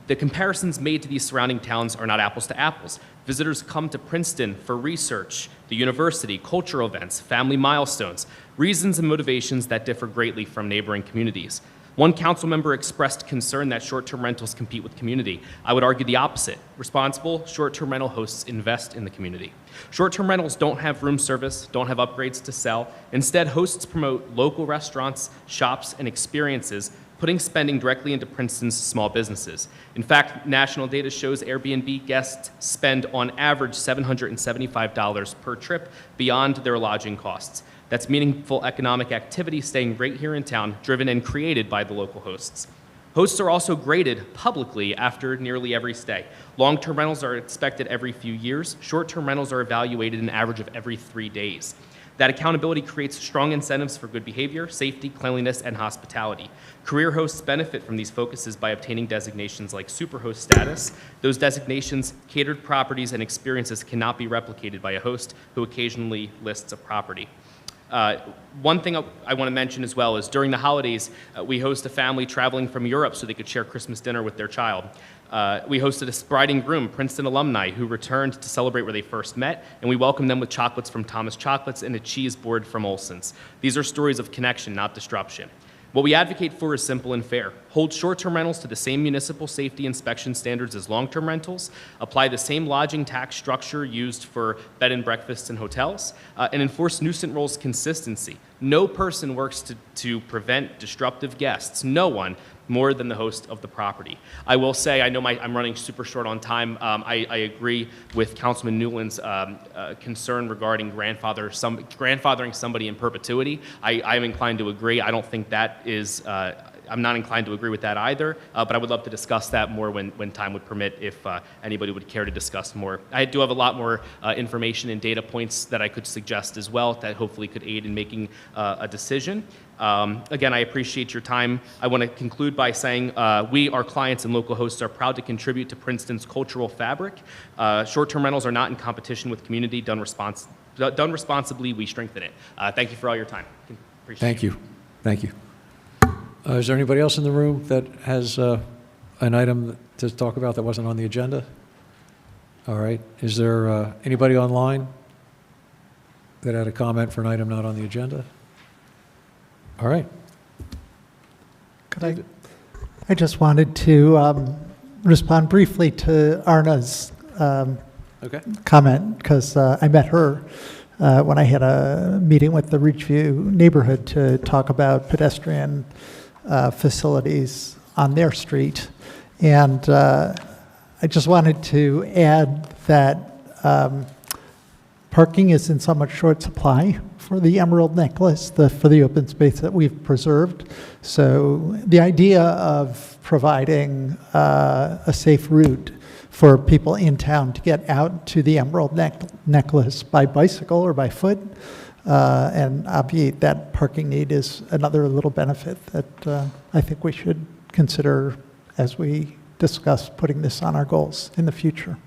The comparisons made to these surrounding towns are not apples to apples. Visitors come to Princeton for research, the university, cultural events, family milestones, reasons and motivations that differ greatly from neighboring communities. One council member expressed concern that short-term rentals compete with community. I would argue the opposite. Responsible short-term rental hosts invest in the community. Short-term rentals don't have room service, don't have upgrades to sell. Instead, hosts promote local restaurants, shops, and experiences, putting spending directly into Princeton's small businesses. In fact, national data shows Airbnb guests spend on average $775 per trip beyond their lodging costs. That's meaningful economic activity staying right here in town, driven and created by the local hosts. Hosts are also graded publicly after nearly every stay. Long-term rentals are expected every few years. Short-term rentals are evaluated an average of every 3 days. That accountability creates strong incentives for good behavior, safety, cleanliness, and hospitality. Career hosts benefit from these focuses by obtaining designations like superhost status. Those designations, catered properties, and experiences cannot be replicated by a host who occasionally lists a property. One thing I want to mention as well is during the holidays, we host a family traveling from Europe so they could share Christmas dinner with their child. We hosted a bride and groom, Princeton alumni, who returned to celebrate where they first met, and we welcomed them with chocolates from Thomas Chocolates and a cheese board from Olson's. These are stories of connection, not disruption. What we advocate for is simple and fair. Hold short-term rentals to the same municipal safety inspection standards as long-term rentals, apply the same lodging tax structure used for bed and breakfasts and hotels, and enforce nuisance rules consistency. No person works to prevent disruptive guests, no one, more than the host of the property. I will say, I know I'm running super short on time. I agree with Councilman Newland's concern regarding grandfathering somebody in perpetuity. I'm inclined to agree. I don't think that is, I'm not inclined to agree with that either, but I would love to discuss that more when time would permit, if anybody would care to discuss more. I do have a lot more information and data points that I could suggest as well that hopefully could aid in making a decision. Again, I appreciate your time. I want to conclude by saying we, our clients and local hosts, are proud to contribute to Princeton's cultural fabric. Short-term rentals are not in competition with community. Done responsibly, we strengthen it. Thank you for all your time. Appreciate Thank you. Thank you. Is there anybody else in the room that has an item to talk about that wasn't on the agenda? All right. Is there anybody online that had a comment for an item not on the agenda? All right. I just wanted to respond briefly to Arna's comment, because I met her when I had a meeting with the Ridgeview neighborhood to talk about pedestrian facilities on their street. And I just wanted to add that parking is in somewhat short supply for the Emerald Necklace, for the open space that we've preserved. So the idea of providing a safe route for people in town to get out to the Emerald Necklace by bicycle or by foot and obviate that parking need is another little benefit that I think we should consider as we discuss putting this on our goals in the future.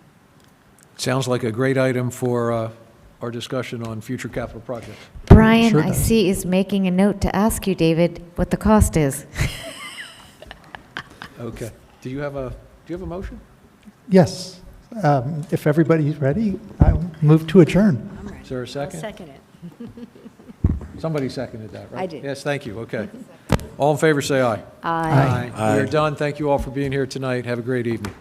Sounds like a great item for our discussion on future capital projects. Brian, Sure I does. see, is making a note to ask you, David, what the cost is. Okay. Do you have a motion? Yes. If everybody's ready, I'll move to adjourn. Is there a second? I'll second it. Somebody seconded that, right? I did. Yes, thank you. Okay. All in favor, say aye. Aye. We are done. Thank you all for being here tonight. Have a great evening.